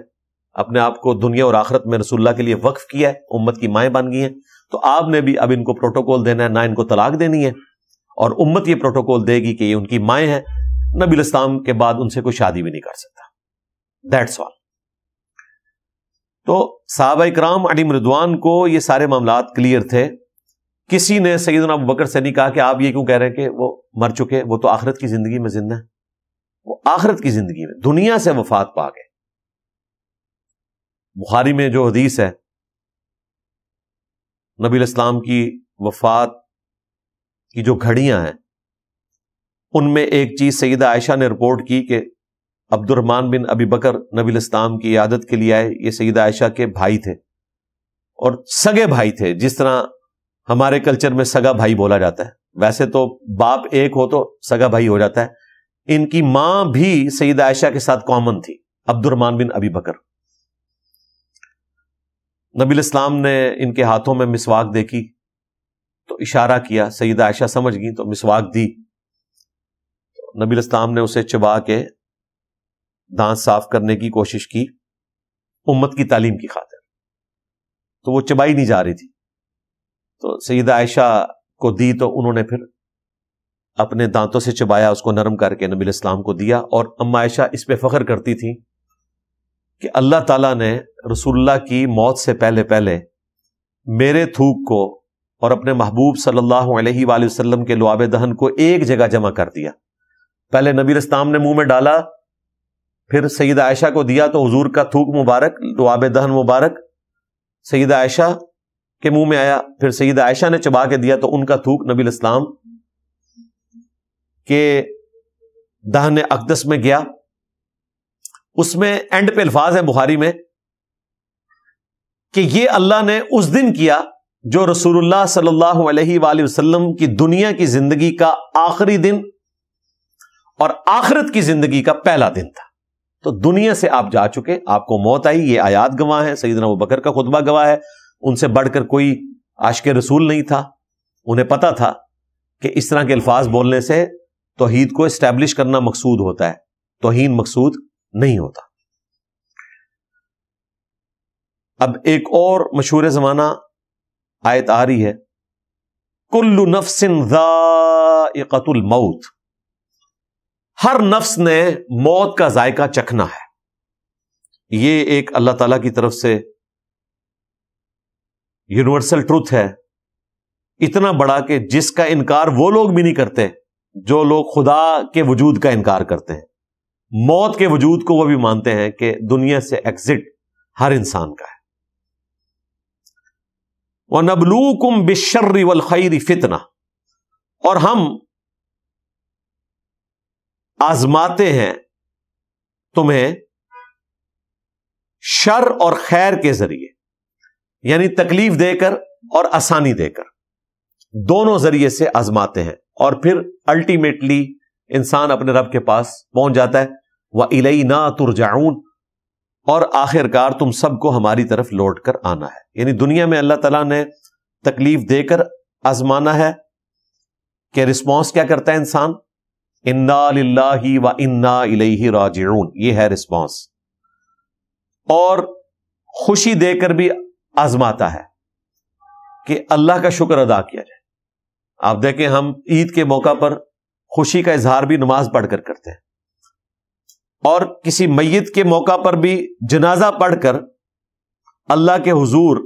اپنے آپ کو دنیا اور آخرت میں رسول اللہ کے لیے وقف کیا ہے، امت کی مائیں بن گئی ہیں. تو آپ نے بھی اب ان کو پروٹوکول دینا ہے، نہ ان کو طلاق دینی ہے، اور امت یہ پروٹوکول دے گی کہ یہ ان کی مائیں ہیں. نبی الاسلام کے بعد ان سے کوئی شادی بھی نہیں کر سکتا. That's all. تو صحابہ اکرام علیہم رضوان کو یہ سارے معاملات کلیئر تھے. کسی نے سیدنا ابوبکر سے نہیں کہا کہ آپ یہ کیوں کہہ رہے ہیں کہ وہ مر چکے، وہ تو آخرت کی زندگی میں زندہ ہے. وہ آخرت کی زندگی میں دنیا سے وفات پا گئے. بخاری میں جو حدیث ہے نبی الاسلام کی وفات کی جو گھڑیاں ہیں ان میں ایک چیز سیدہ عائشہ نے رپورٹ کی کہ عبد الرحمن بن ابی بکر نبی الاسلام کی عیادت کے لیے آئے. یہ سیدہ عائشہ کے بھائی تھے اور سگے بھائی تھے. جس طرح ہمارے کلچر میں سگا بھائی بولا جاتا ہے، ویسے تو باپ ایک ہو تو سگا بھائی ہو جاتا ہے. ان کی ماں بھی سیدہ عائشہ کے ساتھ کامن تھی، عبد الرحمن بن ابی بکر. نبی الاسلام نے ان کے ہاتھوں میں مسواک دیکھی تو اشارہ کیا، سیدہ عائشہ سمجھ گئی تو مسواک دی. نبی الاسلام نے اسے چبا کے دانت صاف کرنے کی کوشش کی امت کی تعلیم کی خاطر، تو وہ چبائی نہیں جا رہی تھی. تو سیدہ عائشہ کو دی تو انہوں نے پھر اپنے دانتوں سے چبایا، اس کو نرم کر کے نبی علیہ السلام کو دیا. اور اما عائشہ اس پہ فخر کرتی تھی کہ اللہ تعالیٰ نے رسول اللہ کی موت سے پہلے پہلے میرے تھوک کو اور اپنے محبوب صلی اللہ علیہ وآلہ وسلم کے لعاب دہن کو ایک جگہ جمع کر دیا. پہلے نبی علیہ السلام نے منہ میں ڈالا، پھر سیدہ عائشہ کو دیا تو حضور کا تھوک مبارک، لعاب دہن مبارک سیدہ عائشہ کے منہ میں آیا، پھر سیدہ عائشہ نے چبا کے دیا تو ان کا تھوک نبی علیہ السلام کے دہن اقدس میں گیا. اس میں اینڈ پہ الفاظ ہیں بخاری میں کہ یہ اللہ نے اس دن کیا جو رسول اللہ صلی اللہ علیہ وآلہ وسلم کی دنیا کی زندگی کا آخری دن اور آخرت کی زندگی کا پہلا دن تھا. تو دنیا سے آپ جا چکے، آپ کو موت آئی، یہ آیات گواہ ہیں، سیدنا ابوبکر کا خطبہ گواہ ہے، ان سے بڑھ کر کوئی عاشق رسول نہیں تھا. انہیں پتا تھا کہ اس طرح کے الفاظ بولنے سے توحید کو اسٹیبلش کرنا مقصود ہوتا ہے، توہین مقصود نہیں ہوتا. اب ایک اور مشہور زمانہ آیت آ رہی ہے، کل نفس ذائقۃ الموت، ہر نفس نے موت کا ذائقہ چکھنا ہے. یہ ایک اللہ تعالی کی طرف سے یونیورسل ٹروتھ ہے، اتنا بڑا کہ جس کا انکار وہ لوگ بھی نہیں کرتے جو لوگ خدا کے وجود کا انکار کرتے ہیں. موت کے وجود کو وہ بھی مانتے ہیں کہ دنیا سے ایگزٹ ہر انسان کا ہے. وَنَبْلُوكُمْ بِالشَّرِّ وَالْخَيْرِ فِتْنَةً، اور ہم آزماتے ہیں تمہیں شر اور خیر کے ذریعے، یعنی تکلیف دے کر اور آسانی دے کر، دونوں ذریعے سے آزماتے ہیں. اور پھر الٹیمیٹلی انسان اپنے رب کے پاس پہنچ جاتا ہے. وَإِلَيْنَا تُرْجَعُونَ، اور آخر کار تم سب کو ہماری طرف لوٹ کر آنا ہے. یعنی دنیا میں اللہ تعالیٰ نے تکلیف دے کر آزمانا ہے کہ رسپانس کیا کرتا ہے انسان، اِنَّا لِلَّهِ وَإِنَّا إِلَيْهِ رَاجِعُونَ، یہ ہے رسپانس. اور خوشی دے کر بھی آزماتا ہے کہ اللہ کا شکر ادا کیا جائے. آپ دیکھیں ہم عید کے موقع پر خوشی کا اظہار بھی نماز پڑھ کر کرتے ہیں، اور کسی میت کے موقع پر بھی جنازہ پڑھ کر اللہ کے حضور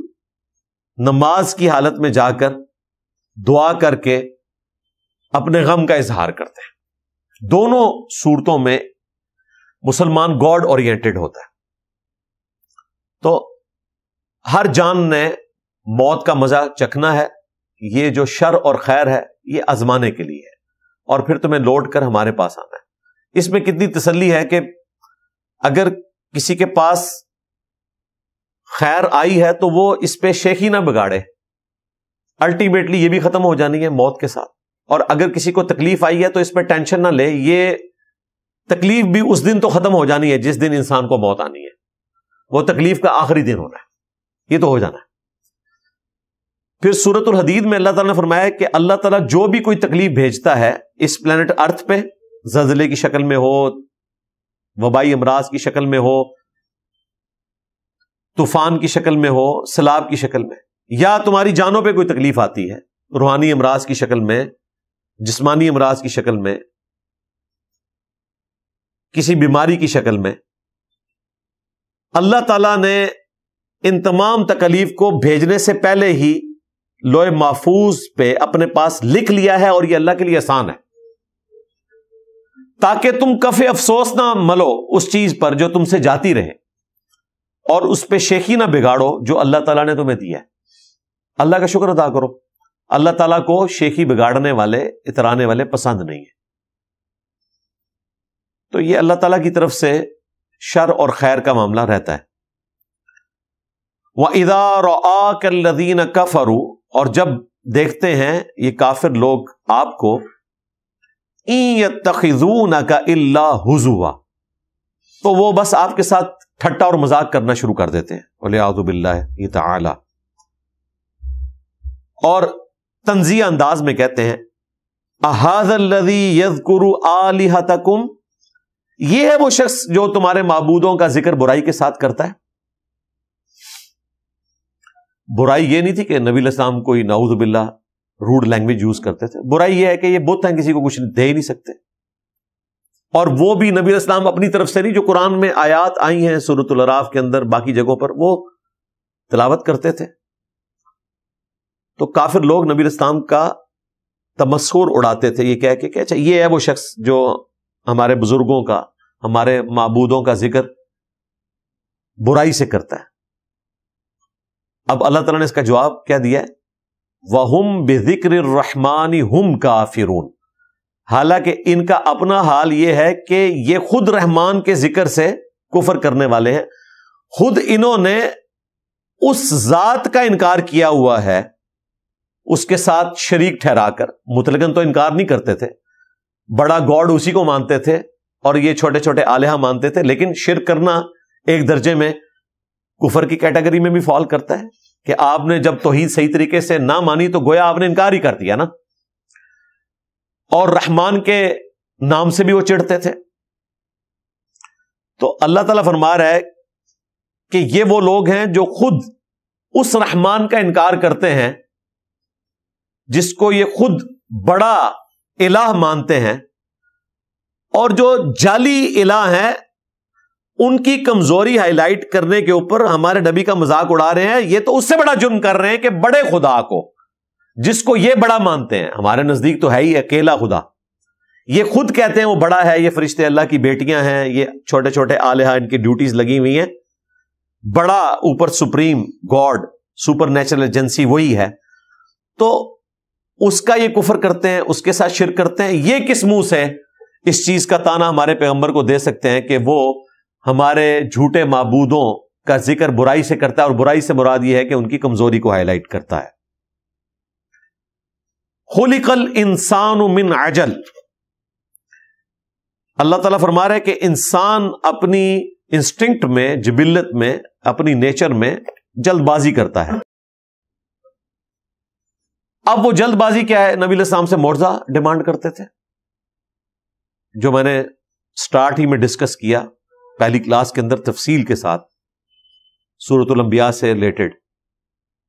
نماز کی حالت میں جا کر دعا کر کے اپنے غم کا اظہار کرتے ہیں. دونوں صورتوں میں مسلمان گاڈ اورینٹڈ ہوتا ہے. تو ہر جان نے موت کا مزہ چکھنا ہے. یہ جو شر اور خیر ہے یہ آزمانے کے لیے ہے، اور پھر تمہیں لوٹ کر ہمارے پاس آنا ہے. اس میں کتنی تسلی ہے کہ اگر کسی کے پاس خیر آئی ہے تو وہ اس پہ شیخی نہ بگاڑے، الٹیمیٹلی یہ بھی ختم ہو جانی ہے موت کے ساتھ. اور اگر کسی کو تکلیف آئی ہے تو اس پہ ٹینشن نہ لے، یہ تکلیف بھی اس دن تو ختم ہو جانی ہے جس دن انسان کو موت آنی ہے. وہ تکلیف کا آخری دن ہونا ہے، یہ تو ہو جانا ہے. پھر سورۃ الحدید میں اللہ تعالیٰ نے فرمایا کہ اللہ تعالیٰ جو بھی کوئی تکلیف بھیجتا ہے اس پلانٹ ارتھ پہ، زلزلے کی شکل میں ہو، وبائی امراض کی شکل میں ہو، طوفان کی شکل میں ہو، سیلاب کی شکل میں، یا تمہاری جانوں پہ کوئی تکلیف آتی ہے روحانی امراض کی شکل میں، جسمانی امراض کی شکل میں، کسی بیماری کی شکل میں، اللہ تعالیٰ نے ان تمام تکلیف کو بھیجنے سے پہلے ہی لوح محفوظ پہ اپنے پاس لکھ لیا ہے. اور یہ اللہ کے لیے آسان ہے تاکہ تم کف افسوس نہ ملو اس چیز پر جو تم سے جاتی رہے، اور اس پہ شیخی نہ بگاڑو جو اللہ تعالیٰ نے تمہیں دیا ہے. اللہ کا شکر ادا کرو. اللہ تعالیٰ کو شیخی بگاڑنے والے، اترانے والے پسند نہیں ہیں. تو یہ اللہ تعالیٰ کی طرف سے شر اور خیر کا معاملہ رہتا ہے. وَإِذَا رَآكَ الَّذِينَ كَفَرُوا، اور جب دیکھتے ہیں یہ کافر لوگ آپ کو، إِن يَتَّخِذُونَكَ إِلَّا هُزُوًا، تو وہ بس آپ کے ساتھ ٹھٹا اور مذاق کرنا شروع کر دیتے ہیں. وَلِعَوْذُ بِاللَّهِ تَعَالَى، اور تنزیہ انداز میں کہتے ہیں أَهَذَا الَّذِي يَذْكُرُ آلِهَتَكُمْ، یہ ہے وہ شخص جو تمہارے معبودوں کا ذکر برائی کے ساتھ کرتا ہے. برائی یہ نہیں تھی کہ نبی علیہ السلام کوئی نعوذ باللہ روڈ لینگویج یوز کرتے تھے. برائی یہ ہے کہ یہ بت ہیں, کسی کو کچھ دے ہی نہیں سکتے, اور وہ بھی نبی علیہ السلام اپنی طرف سے نہیں, جو قرآن میں آیات آئی ہیں سورۃ الاعراف کے اندر, باقی جگہوں پر وہ تلاوت کرتے تھے. تو کافر لوگ نبی علیہ السلام کا تمسخر اڑاتے تھے, یہ کہہ کے کہ اچھا یہ ہے وہ شخص جو ہمارے بزرگوں کا, ہمارے معبودوں کا ذکر برائی سے کرتا ہے. اب اللہ تعالیٰ نے اس کا جواب کیا دیا ہے, وَهُمْ بِذِكْرِ الرَّحْمَانِ هُمْ كَافِرُونَ. حالانکہ ان کا اپنا حال یہ ہے کہ یہ خود رحمان کے ذکر سے کفر کرنے والے ہیں, خود انہوں نے اس ذات کا انکار کیا ہوا ہے, اس کے ساتھ شریک ٹھہرا کر. مطلقاً تو انکار نہیں کرتے تھے, بڑا گاڈ اسی کو مانتے تھے اور یہ چھوٹے چھوٹے آلہہ مانتے تھے, لیکن شرک کرنا ایک درجے میں کفر کی کیٹیگری میں بھی فال کرتا ہے کہ آپ نے جب توحید صحیح طریقے سے نہ مانی تو گویا آپ نے انکار ہی کر دیا نا. اور رحمان کے نام سے بھی وہ چڑھتے تھے. تو اللہ تعالیٰ فرما رہا ہے کہ یہ وہ لوگ ہیں جو خود اس رحمان کا انکار کرتے ہیں جس کو یہ خود بڑا الہ مانتے ہیں, اور جو جعلی الہ ہیں ان کی کمزوری ہائی لائٹ کرنے کے اوپر ہمارے نبی کا مذاق اڑا رہے ہیں. یہ تو اس سے بڑا جرم کر رہے ہیں کہ بڑے خدا کو, جس کو یہ بڑا مانتے ہیں, ہمارے نزدیک تو ہے ہی اکیلا خدا, یہ خود کہتے ہیں وہ بڑا ہے, یہ فرشتے اللہ کی بیٹیاں ہیں, یہ چھوٹے چھوٹے آلہہ ان کی ڈیوٹیز لگی ہوئی ہیں, بڑا اوپر supreme God super natural agency وہی ہے. تو اس کا یہ کفر کرتے ہیں, اس کے ساتھ شرک کرتے ہیں. یہ کس منہ سے اس چیز کا تانا ہمارے پیغمبر کو دے سکتے ہیں کہ وہ ہمارے جھوٹے معبودوں کا ذکر برائی سے کرتا ہے, اور برائی سے مراد یہ ہے کہ ان کی کمزوری کو ہائی لائٹ کرتا ہے. خلق الانسان من عجل. اللہ تعالیٰ فرما رہا ہے کہ انسان اپنی انسٹنکٹ میں, جبلت میں, اپنی نیچر میں جلد بازی کرتا ہے. اب وہ جلد بازی کیا ہے؟ نبی علیہ السلام سے معجزہ ڈیمانڈ کرتے تھے, جو میں نے سٹارٹ ہی میں ڈسکس کیا پہلی کلاس کے اندر تفصیل کے ساتھ سورۃ الانبیاء سے ریلیٹڈ,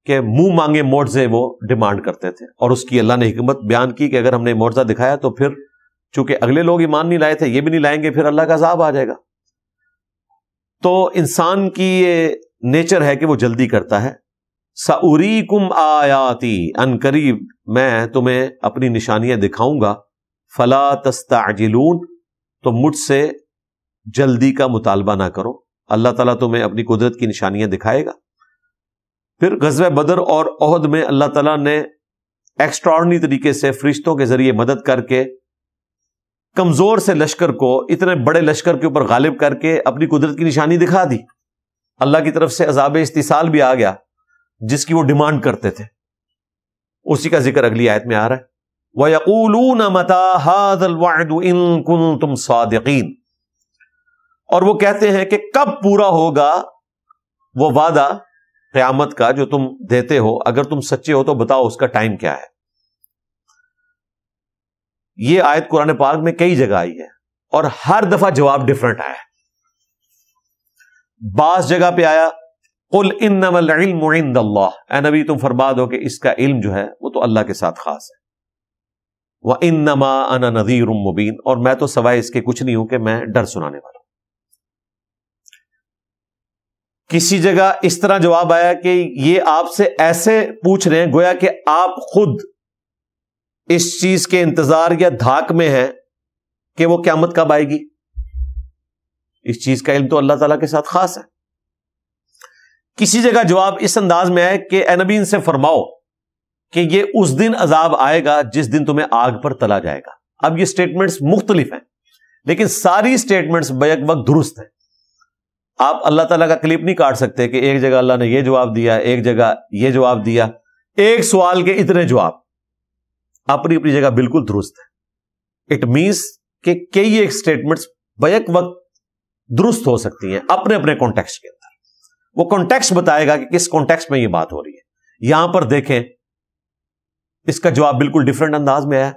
کہ منہ مانگے معجزے وہ ڈیمانڈ کرتے تھے. اور اس کی اللہ نے حکمت بیان کی کہ اگر ہم نے معجزہ دکھایا تو پھر چونکہ اگلے لوگ ایمان نہیں لائے تھے, یہ بھی نہیں لائیں گے, پھر اللہ کا عذاب آ جائے گا. تو انسان کی یہ نیچر ہے کہ وہ جلدی کرتا ہے. سأریکم آیاتی, ان قریب میں تمہیں اپنی نشانیاں دکھاؤں گا. فلا تستعجلون, تو مجھ سے جلدی کا مطالبہ نہ کرو. اللہ تعالیٰ تمہیں اپنی قدرت کی نشانیاں دکھائے گا. پھر غزوہ بدر اور احد میں اللہ تعالیٰ نے ایکسٹراڈنری طریقے سے فرشتوں کے ذریعے مدد کر کے کمزور سے لشکر کو اتنے بڑے لشکر کے اوپر غالب کر کے اپنی قدرت کی نشانی دکھا دی. اللہ کی طرف سے عذاب استحصال بھی آ گیا جس کی وہ ڈیمانڈ کرتے تھے. اسی کا ذکر اگلی آیت میں آ رہا ہے, وَيَقُولُونَ مَتَى هَذَا الْوَعْدُ إِن كُنتُمْ صَادِقِينَ. اور وہ کہتے ہیں کہ کب پورا ہوگا وہ وعدہ قیامت کا جو تم دیتے ہو, اگر تم سچے ہو تو بتاؤ اس کا ٹائم کیا ہے. یہ آیت قرآن پاک میں کئی جگہ آئی ہے اور ہر دفعہ جواب ڈیفرنٹ آیا ہے. بعض جگہ پہ آیا قُلْ إِنَّمَا الْعِلْمُ عِندَ اللَّهِ, اے نبی تم فرما دو کہ اس کا علم جو ہے وہ تو اللہ کے ساتھ خاص ہے. وَإِنَّمَا أَنَا نَذِيرٌ مُبِينٌ, اور میں تو سوائے اس کے کچھ نہیں ہوں کہ میں ڈر سنانے والا ہوں. کسی جگہ اس طرح جواب آیا کہ یہ آپ سے ایسے پوچھ رہے ہیں گویا کہ آپ خود اس چیز کے انتظار یا دھاک میں ہیں کہ وہ قیامت کب آئے گی. اس چیز کا علم تو اللہ تعالیٰ کے ساتھ خاص ہے. کسی جگہ جواب اس انداز میں ہے کہ اے نبی ان سے فرماؤ کہ یہ اس دن عذاب آئے گا جس دن تمہیں آگ پر تلا جائے گا. اب یہ سٹیٹمنٹس مختلف ہیں لیکن ساری سٹیٹمنٹس بیک وقت درست ہیں. آپ اللہ تعالیٰ کا کلپ نہیں کاٹ سکتے کہ ایک جگہ اللہ نے یہ جواب دیا, ایک جگہ یہ جواب دیا. ایک سوال کے اتنے جواب, اپنی اپنی جگہ بالکل درست ہے. اٹ مینس کہ کئی ایک سٹیٹمنٹس بیک وقت درست ہو سکتی ہیں اپنے اپنے کانٹیکسٹ کے اندر. وہ کانٹیکسٹ بتائے گا کہ کس کانٹیکسٹ میں یہ بات ہو رہی ہے. یہاں پر دیکھیں اس کا جواب بالکل ڈیفرنٹ انداز میں ہے.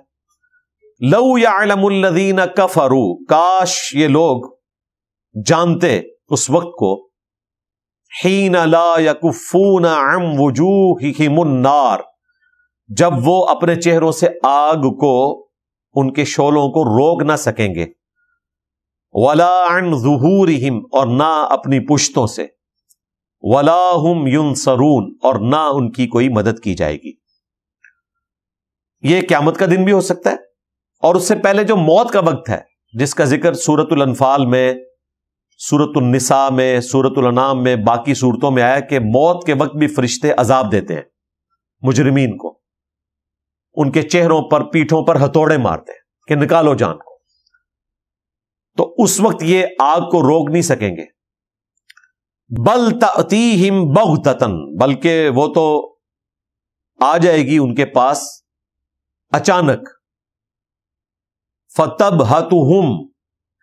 لو یعلم الذین کفروا, کاش یہ لوگ جانتے اس وقت کو, حین لا یکفون عن وجوہہم النار, جب وہ اپنے چہروں سے آگ کو، ان کے شعلوں کو روک نہ سکیں گے، ولا عن ظہورہم، اور نہ اپنی پشتوں سے، ولا ہم ینصرون، اور نہ ان کی کوئی مدد کی جائے گی۔ یہ قیامت کا دن بھی ہو سکتا ہے، اور اس سے پہلے جو موت کا وقت ہے جس کا ذکر سورۃ الانفال میں، سورۃ النساء میں، سورۃ الانعام میں، باقی صورتوں میں آیا کہ موت کے وقت بھی فرشتے عذاب دیتے ہیں مجرمین کو، ان کے چہروں پر، پیٹھوں پر ہتھوڑے مارتے ہیں کہ نکالو جان کو۔ تو اس وقت یہ آگ کو روک نہیں سکیں گے۔ بل تأتیہم بغتۃ، بلکہ وہ تو آ جائے گی ان کے پاس اچانک، فتبہتہم،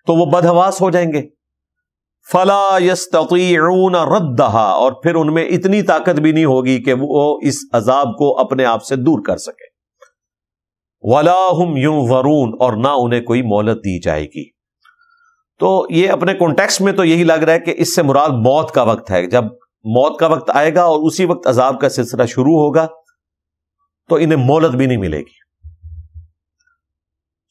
تو وہ بدحواس ہو جائیں گے، فلا یستطیعون ردہا، اور پھر ان میں اتنی طاقت بھی نہیں ہوگی کہ وہ اس عذاب کو اپنے آپ سے دور کر سکے، ولا ہم ینظرون، اور نہ انہیں کوئی مہلت دی جائے گی۔ تو یہ اپنے کانٹیکسٹ میں تو یہی لگ رہا ہے کہ اس سے مراد موت کا وقت ہے، جب موت کا وقت آئے گا اور اسی وقت عذاب کا سلسلہ شروع ہوگا تو انہیں مہلت بھی نہیں ملے گی۔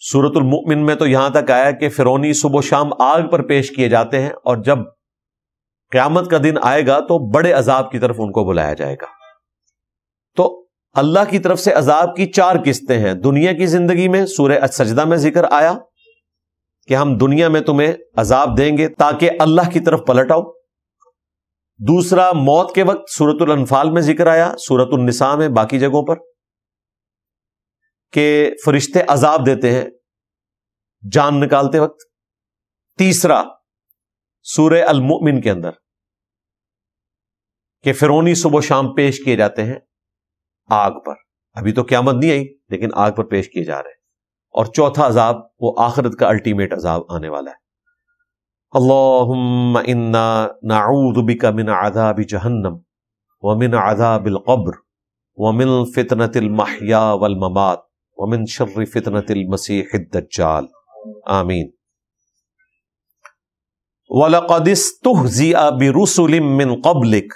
سورۃ المؤمن میں تو یہاں تک آیا کہ فرعونی صبح و شام آگ پر پیش کیے جاتے ہیں، اور جب قیامت کا دن آئے گا تو بڑے عذاب کی طرف ان کو بلایا جائے گا۔ تو اللہ کی طرف سے عذاب کی 4 قسطیں ہیں۔ دنیا کی زندگی میں سورہ السجدہ میں ذکر آیا کہ ہم دنیا میں تمہیں عذاب دیں گے تاکہ اللہ کی طرف پلٹ آؤ۔ دوسرا، موت کے وقت سورۃ الانفال میں ذکر آیا، سورۃ النساء میں، باقی جگہوں پر، کہ فرشتے عذاب دیتے ہیں جان نکالتے وقت۔ تیسرا، سورہ المؤمن کے اندر کہ فرعونی صبح و شام پیش کیے جاتے ہیں آگ پر، ابھی تو قیامت نہیں آئی لیکن آگ پر پیش کیے جا رہے ہیں۔ اور چوتھا عذاب وہ آخرت کا الٹیمیٹ عذاب آنے والا ہے۔ اللہم انا نعوذ بک من عذاب جہنم ومن عذاب القبر ومن فتنة المحیا والممات ومن شر فتنة المسیح الدجال، آمین۔ وَلَقَدِ اسْتُهْزِئَ بِرُسُلٍ مِّن قَبْلِكَ،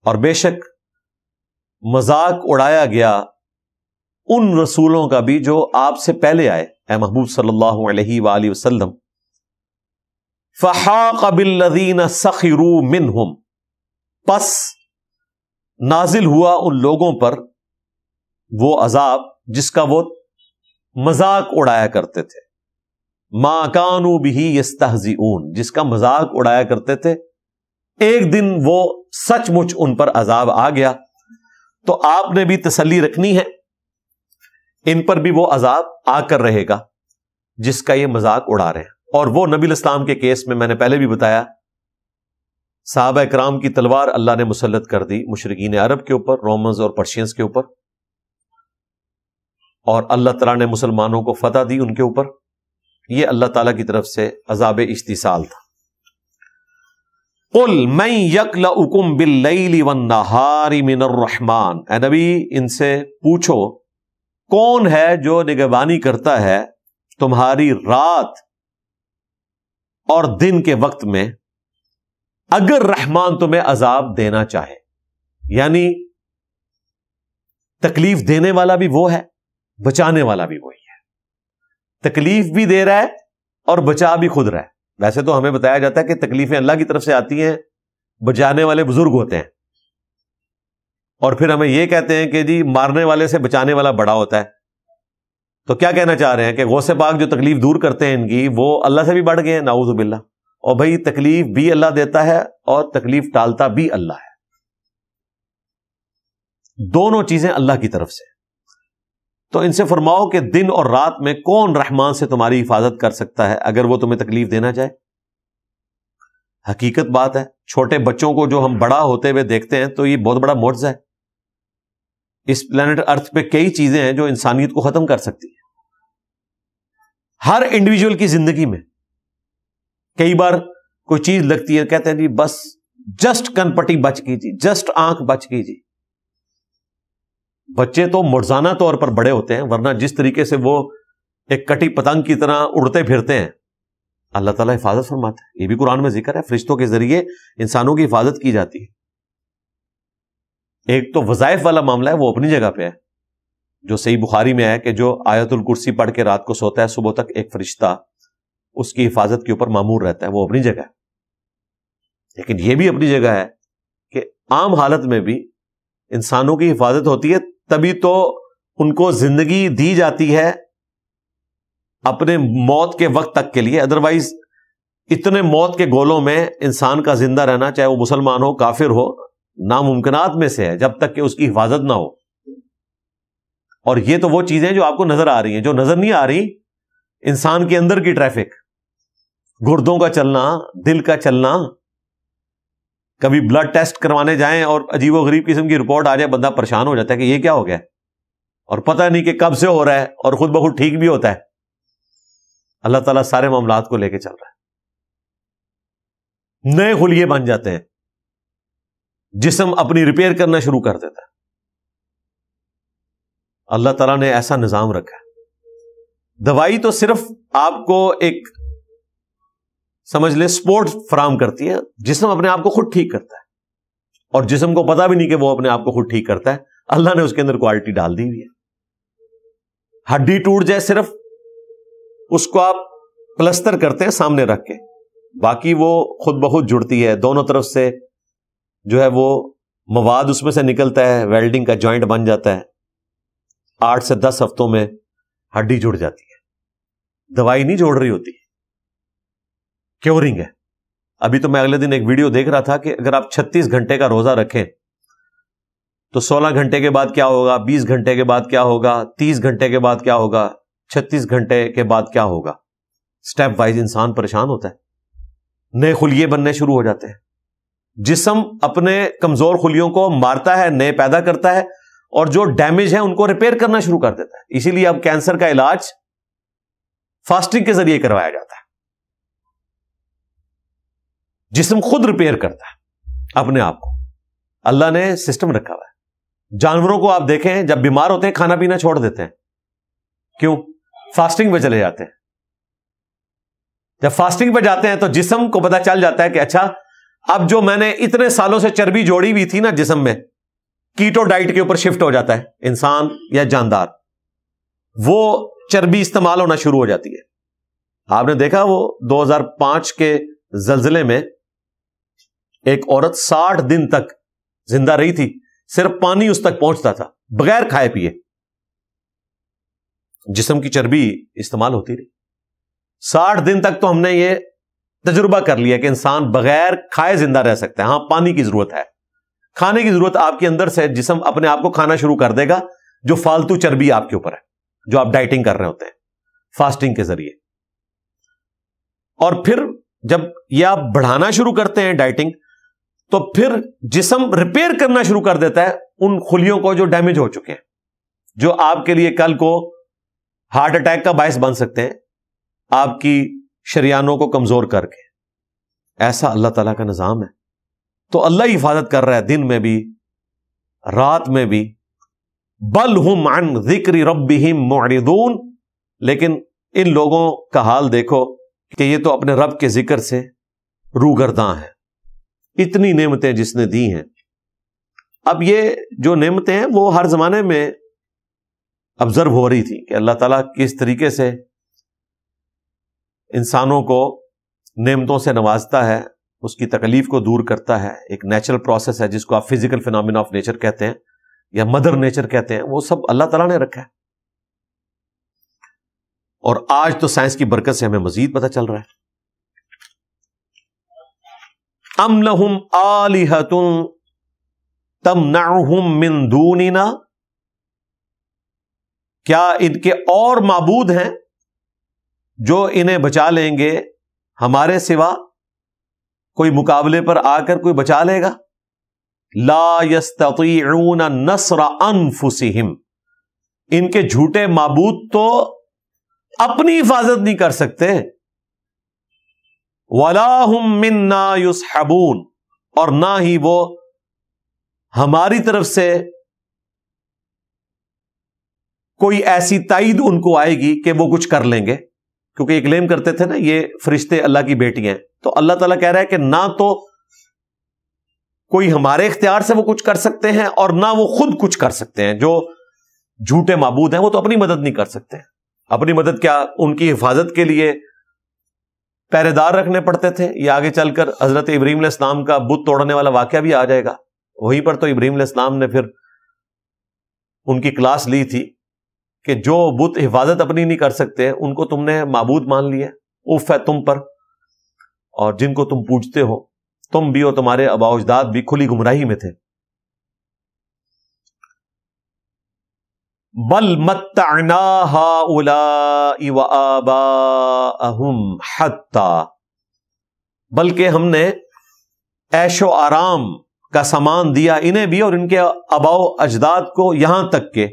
اور بے شک مذاق اڑایا گیا ان رسولوں کا بھی جو آپ سے پہلے آئے، اے محبوب صلی اللہ علیہ وآلہ وسلم۔ فَحَاقَ بِالَّذِينَ سَخِرُوا مِنْهُمْ، پس نازل ہوا ان لوگوں پر وہ عذاب جس کا وہ مذاق اڑایا کرتے تھے، ما کانوا بہ یستہزئون، جس کا مذاق اڑایا کرتے تھے، ایک دن وہ سچ مچ ان پر عذاب آ گیا۔ تو آپ نے بھی تسلی رکھنی ہے، ان پر بھی وہ عذاب آ کر رہے گا جس کا یہ مذاق اڑا رہے ہیں۔ اور وہ نبی الاسلام کے کیس میں نے پہلے بھی بتایا، صحابہ کرام کی تلوار اللہ نے مسلط کر دی مشرکین عرب کے اوپر، رومنز اور پرشینز کے اوپر، اور اللہ تعالیٰ نے مسلمانوں کو فتح دی ان کے اوپر۔ یہ اللہ تعالیٰ کی طرف سے عذاب استحصال تھا۔ قل من یکلؤکم باللیل والنہار من الرحمن، اے نبی ان سے پوچھو کون ہے جو نگہبانی کرتا ہے تمہاری رات اور دن کے وقت میں، اگر رحمان تمہیں عذاب دینا چاہے۔ یعنی تکلیف دینے والا بھی وہ ہے، بچانے والا بھی وہی ہے۔ تکلیف بھی دے رہا ہے اور بچا بھی خود رہا ہے۔ ویسے تو ہمیں بتایا جاتا ہے کہ تکلیفیں اللہ کی طرف سے آتی ہیں، بچانے والے بزرگ ہوتے ہیں، اور پھر ہمیں یہ کہتے ہیں کہ جی مارنے والے سے بچانے والا بڑا ہوتا ہے۔ تو کیا کہنا چاہ رہے ہیں کہ غوث پاک جو تکلیف دور کرتے ہیں ان کی، وہ اللہ سے بھی بڑھ گئے ہیں، نعوذ باللہ۔ اور بھائی تکلیف بھی اللہ دیتا ہے اور تکلیف ٹالتا بھی اللہ ہے، دونوں چیزیں اللہ کی طرف سے۔ تو ان سے فرماؤ کہ دن اور رات میں کون رحمان سے تمہاری حفاظت کر سکتا ہے اگر وہ تمہیں تکلیف دینا چاہے؟ حقیقت بات ہے، چھوٹے بچوں کو جو ہم بڑا ہوتے ہوئے دیکھتے ہیں تو یہ بہت بڑا معجزہ ہے۔ اس پلانٹ ارتھ پہ کئی چیزیں ہیں جو انسانیت کو ختم کر سکتی ہیں۔ ہر انڈیویجول کی زندگی میں کئی بار کوئی چیز لگتی ہے، کہتے ہیں جی بس جسٹ کن پٹی بچ گئی جی، جسٹ آنکھ بچ گئی جی۔ بچے تو مرزانہ طور پر بڑے ہوتے ہیں، ورنہ جس طریقے سے وہ ایک کٹی پتنگ کی طرح اڑتے پھرتے ہیں، اللہ تعالیٰ حفاظت فرماتا ہے۔ یہ بھی قرآن میں ذکر ہے، فرشتوں کے ذریعے انسانوں کی حفاظت کی جاتی ہے۔ ایک تو وظائف والا معاملہ ہے، وہ اپنی جگہ پہ ہے، جو صحیح بخاری میں ہے کہ جو آیت الکرسی پڑھ کے رات کو سوتا ہے صبح تک ایک فرشتہ اس کی حفاظت کے اوپر مامور رہتا ہے، وہ اپنی جگہ ہے. لیکن یہ بھی اپنی جگہ ہے کہ عام حالت میں بھی انسانوں کی حفاظت ہوتی ہے، تبھی تو ان کو زندگی دی جاتی ہے اپنے موت کے وقت تک کے لیے. ادروائز اتنے موت کے گولوں میں انسان کا زندہ رہنا، چاہے وہ مسلمان ہو کافر ہو، ناممکنات میں سے ہے جب تک کہ اس کی حفاظت نہ ہو. اور یہ تو وہ چیزیں جو آپ کو نظر آ رہی ہیں. جو نظر نہیں آ رہی، انسان کے اندر کی ٹریفک، گردوں کا چلنا، دل کا چلنا. کبھی بلڈ ٹیسٹ کروانے جائیں اور عجیب و غریب قسم کی رپورٹ آ جائے، بندہ پریشان ہو جاتا ہے کہ یہ کیا ہو گیا، اور پتہ نہیں کہ کب سے ہو رہا ہے، اور خود بخود ٹھیک بھی ہوتا ہے. اللہ تعالیٰ سارے معاملات کو لے کے چل رہا ہے. نئے خلیے بن جاتے ہیں، جسم اپنی ریپیئر کرنا شروع کر دیتا ہے. اللہ تعالیٰ نے ایسا نظام رکھا ہے. دوائی تو صرف آپ کو ایک سمجھ لے سپورٹ فراہم کرتی ہے، جسم اپنے آپ کو خود ٹھیک کرتا ہے. اور جسم کو پتا بھی نہیں کہ وہ اپنے آپ کو خود ٹھیک کرتا ہے، اللہ نے اس کے اندر کوالٹی ڈال دی ہوئی ہے. ہڈی ٹوٹ جائے، صرف اس کو آپ پلستر کرتے ہیں سامنے رکھ کے، باقی وہ خود بخود جڑتی ہے. دونوں طرف سے جو ہے وہ مواد اس میں سے نکلتا ہے، ویلڈنگ کا جوائنٹ بن جاتا ہے. 8 سے 10 ہفتوں میں ہڈی جڑ جاتی ہے. دوائی نہیں جوڑ رہی ہوتی، کیورنگ ہے. ابھی تو میں اگلے دن ایک ویڈیو دیکھ رہا تھا کہ اگر آپ 36 گھنٹے کا روزہ رکھیں تو 16 گھنٹے کے بعد کیا ہوگا، 20 گھنٹے کے بعد کیا ہوگا، 30 گھنٹے کے بعد کیا ہوگا، 36 گھنٹے کے بعد کیا ہوگا. سٹیپ وائز انسان پریشان ہوتا ہے، نئے خلیے بننے شروع ہو جاتے ہیں. جسم اپنے کمزور خلیوں کو مارتا ہے، نئے پیدا کرتا ہے، اور جو ڈیمیج ہیں ان کو ریپیئر کرنا شروع کر دیتا ہے. اسی لیے اب کینسر کا علاج فاسٹنگ کے ذریعے کروایا جاتا ہے. جسم خود ریپیئر کرتا ہے اپنے آپ کو. اللہ نے سسٹم رکھا ہوا ہے. جانوروں کو آپ دیکھیں، جب بیمار ہوتے ہیں کھانا پینا چھوڑ دیتے ہیں. کیوں؟ فاسٹنگ پہ چلے جاتے ہیں. جب فاسٹنگ پہ جاتے ہیں تو جسم کو پتا چل جاتا ہے کہ اچھا اب جو میں نے اتنے سالوں سے چربی جوڑی ہوئی تھی نا جسم میں، کیٹو ڈائٹ کے اوپر شفٹ ہو جاتا ہے انسان یا جاندار. وہ چربی استعمال ہونا شروع ہو جاتی ہے. آپ نے دیکھا وہ 2005 کے زلزلے میں ایک عورت 60 دن تک زندہ رہی تھی، صرف پانی اس تک پہنچتا تھا بغیر کھائے پیے. جسم کی چربی استعمال ہوتی رہی 60 دن تک. تو ہم نے یہ تجربہ کر لیا کہ انسان بغیر کھائے زندہ رہ سکتا ہے. ہاں پانی کی ضرورت ہے، کھانے کی ضرورت آپ کے اندر سے جسم اپنے آپ کو کھانا شروع کر دے گا جو فالتو چربی آپ کے اوپر ہے، جو آپ ڈائٹنگ کر رہے ہوتے ہیں فاسٹنگ کے ذریعے. اور پھر جب یہ آپ بڑھانا شروع کرتے ہیں ڈائٹنگ، تو پھر جسم ریپیئر کرنا شروع کر دیتا ہے ان خلیوں کو جو ڈیمیج ہو چکے ہیں، جو آپ کے لیے کل کو ہارٹ اٹیک کا باعث بن سکتے ہیں، آپ کی شریانوں کو کمزور کر کے. ایسا اللہ تعالیٰ کا نظام ہے. تو اللہ ہی حفاظت کر رہا ہے دن میں بھی رات میں بھی. بل ہم عن ذکر ربہم معرضون. لیکن ان لوگوں کا حال دیکھو کہ یہ تو اپنے رب کے ذکر سے روگرداں ہیں. اتنی نعمتیں جس نے دی ہیں. اب یہ جو نعمتیں ہیں وہ ہر زمانے میں آبزرو ہو رہی تھی کہ اللہ تعالیٰ کس طریقے سے انسانوں کو نعمتوں سے نوازتا ہے، اس کی تکلیف کو دور کرتا ہے. ایک نیچرل پروسیس ہے جس کو آپ فزیکل فینومینا آف نیچر کہتے ہیں یا مدر نیچر کہتے ہیں، وہ سب اللہ تعالیٰ نے رکھا ہے. اور آج تو سائنس کی برکت سے ہمیں مزید پتہ چل رہا ہے. ام لہم آلہۃ تمنعہم من دوننا. کیا ان کے اور معبود ہیں جو انہیں بچا لیں گے ہمارے سوا؟ کوئی مقابلے پر آ کر کوئی بچا لے گا؟ لا یستطیعون نصر انفسہم. ان کے جھوٹے معبود تو اپنی حفاظت نہیں کر سکتے. ولا ہم منا یصحبون. اور نہ ہی وہ ہماری طرف سے کوئی ایسی تائید ان کو آئے گی کہ وہ کچھ کر لیں گے. کیونکہ یہ کلیم کرتے تھے نا یہ فرشتے اللہ کی بیٹی ہیں. تو اللہ تعالیٰ کہہ رہا ہے کہ نہ تو کوئی ہمارے اختیار سے وہ کچھ کر سکتے ہیں اور نہ وہ خود کچھ کر سکتے ہیں. جو جھوٹے معبود ہیں وہ تو اپنی مدد نہیں کر سکتے. اپنی مدد کیا ان کی حفاظت کے لیے پہرے دار رکھنے پڑتے تھے. یہ آگے چل کر حضرت ابراہیم علیہ السلام کا بت توڑنے والا واقعہ بھی آ جائے گا. وہیں پر تو ابراہیم علیہ السلام نے پھر ان کی کلاس لی تھی کہ جو بت حفاظت اپنی نہیں کر سکتے ان کو تم نے معبود مان لیا, اف ہے تم پر, اور جن کو تم پوجتے ہو تم بھی اور تمہارے آباء و اجداد بھی کھلی گمراہی میں تھے. بل متعنا هؤلاء وآباءهم حتی, بلکہ ہم نے عیش و آرام کا سامان دیا انہیں بھی اور ان کے آباء و اجداد کو, یہاں تک کہ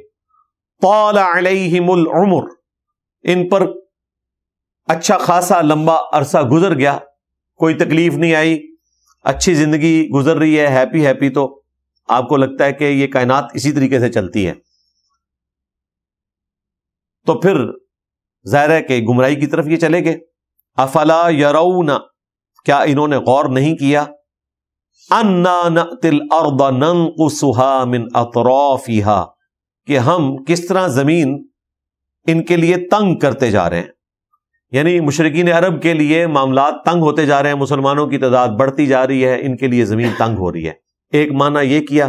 طال علیہم العمر, ان پر اچھا خاصا لمبا عرصہ گزر گیا, کوئی تکلیف نہیں آئی, اچھی زندگی گزر رہی ہے, ہیپی ہیپی. تو آپ کو لگتا ہے کہ یہ کائنات اسی طریقے سے چلتی ہے, تو پھر ظاہر ہے کہ گمراہی کی طرف یہ چلے گئے. افلا یرون, کیا انہوں نے غور نہیں کیا, انا نأتی الارض ننقصها من اطرافها, کہ ہم کس طرح زمین ان کے لیے تنگ کرتے جا رہے ہیں. یعنی مشرکین عرب کے لیے معاملات تنگ ہوتے جا رہے ہیں, مسلمانوں کی تعداد بڑھتی جا رہی ہے, ان کے لیے زمین تنگ ہو رہی ہے. ایک معنی یہ کیا.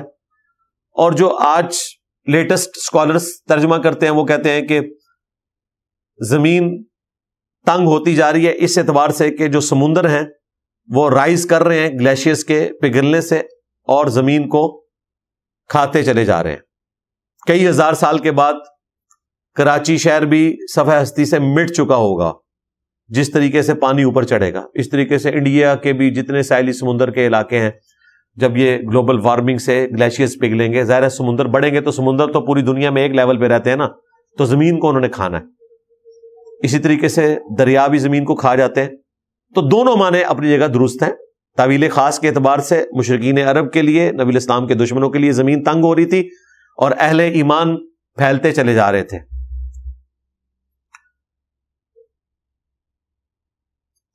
اور جو آج لیٹسٹ اسکالرس ترجمہ کرتے ہیں وہ کہتے ہیں کہ زمین تنگ ہوتی جا رہی ہے اس اعتبار سے کہ جو سمندر ہیں وہ رائز کر رہے ہیں گلیشیئرز کے پگھلنے سے اور زمین کو کھاتے چلے جا رہے ہیں. کئی ہزار سال کے بعد کراچی شہر بھی صفحہ ہستی سے مٹ چکا ہوگا. جس طریقے سے پانی اوپر چڑھے گا اس طریقے سے انڈیا کے بھی جتنے ساحلی سمندر کے علاقے ہیں, جب یہ گلوبل وارمنگ سے گلیشیئرز پگھلیں گے, ظاہر ہے سمندر بڑھیں گے, تو سمندر تو پوری دنیا میں ایک لیول پہ رہتے ہیں نا, تو زمین کو انہوں نے کھانا ہے. اسی طریقے سے دریا بھی زمین کو کھا جاتے ہیں. تو دونوں معنی اپنی جگہ درست ہیں. تعویل خاص کے اعتبار سے مشرکین عرب کے لیے, نبی الاسلام کے دشمنوں کے لیے زمین تنگ ہو رہی تھی اور اہل ایمان پھیلتے چلے جا رہے تھے.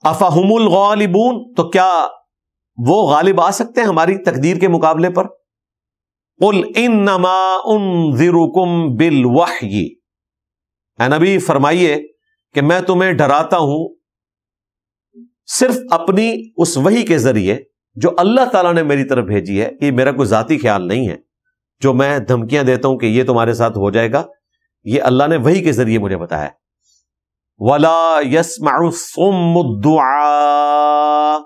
افہم الغالبون, تو کیا وہ غالب آ سکتے ہیں ہماری تقدیر کے مقابلے پر. قل انما انذرکم بالوحی, اے نبی فرمائیے کہ میں تمہیں ڈراتا ہوں صرف اپنی اس وحی کے ذریعے جو اللہ تعالیٰ نے میری طرف بھیجی ہے. یہ میرا کوئی ذاتی خیال نہیں ہے جو میں دھمکیاں دیتا ہوں کہ یہ تمہارے ساتھ ہو جائے گا, یہ اللہ نے وحی کے ذریعے مجھے بتایا. وَلَا يَسْمَعُ الصُّمُّ الدُّعَاءَ,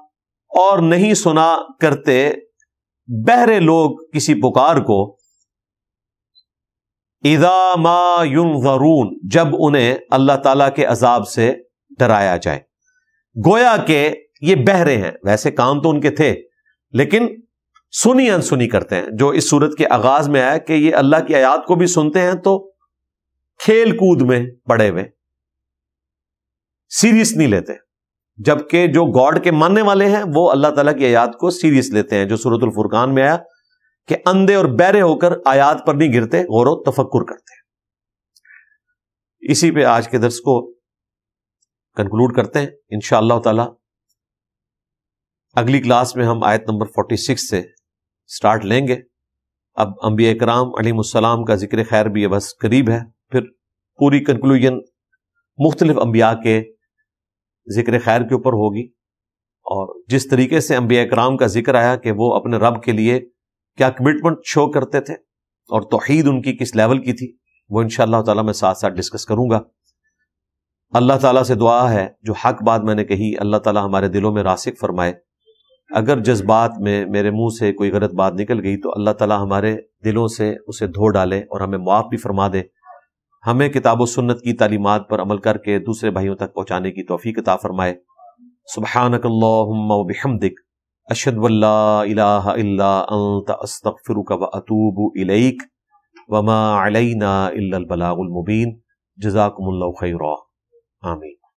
اور نہیں سنا کرتے بہرے لوگ کسی پکار کو, اِذَا مَا يُنذَرُونَ, جب انہیں اللہ تعالیٰ کے عذاب سے ڈرایا جائے. گویا کہ یہ بہرے ہیں, ویسے کام تو ان کے تھے لیکن سنی انسنی کرتے ہیں. جو اس صورت کے آغاز میں آیا کہ یہ اللہ کی آیات کو بھی سنتے ہیں تو کھیل کود میں پڑے ہوئے, سیریس نہیں لیتے, جبکہ جو گاڈ کے ماننے والے ہیں وہ اللہ تعالیٰ کی آیات کو سیریس لیتے ہیں. جو سورۃ الفرقان میں آیا کہ اندھے اور بہرے ہو کر آیات پر نہیں گرتے, غور و تفکر کرتے ہیں. اسی پہ آج کے درس کو کنکلوڈ کرتے ہیں انشاءاللہ تعالی. اگلی کلاس میں ہم آیت نمبر 46 سے سٹارٹ لیں گے. اب انبیاء کرام علیہم السلام کا ذکر خیر بھی بس قریب ہے, پھر پوری کنکلوژن مختلف انبیاء کے ذکر خیر کے اوپر ہوگی. اور جس طریقے سے انبیاء کرام کا ذکر آیا کہ وہ اپنے رب کے لیے کیا کمٹمنٹ شو کرتے تھے اور توحید ان کی کس لیول کی تھی, وہ انشاءاللہ تعالی میں ساتھ ساتھ ڈسکس کروں گا. اللہ تعالیٰ سے دعا ہے جو حق بات میں نے کہی اللہ تعالیٰ ہمارے دلوں میں راسخ فرمائے. اگر جذبات میں میرے منہ سے کوئی غلط بات نکل گئی تو اللہ تعالیٰ ہمارے دلوں سے اسے دھو ڈالے اور ہمیں معاف بھی فرما دے. ہمیں کتاب و سنت کی تعلیمات پر عمل کر کے دوسرے بھائیوں تک پہنچانے کی توفیق عطا فرمائے. سبحانک اللہم و بحمدک, اشہد ان لا الہ الا انت, استغفرک و اتوب الیک, وما علینا الا البلاغ المبین. جزاکم اللہ خیرا. آمین.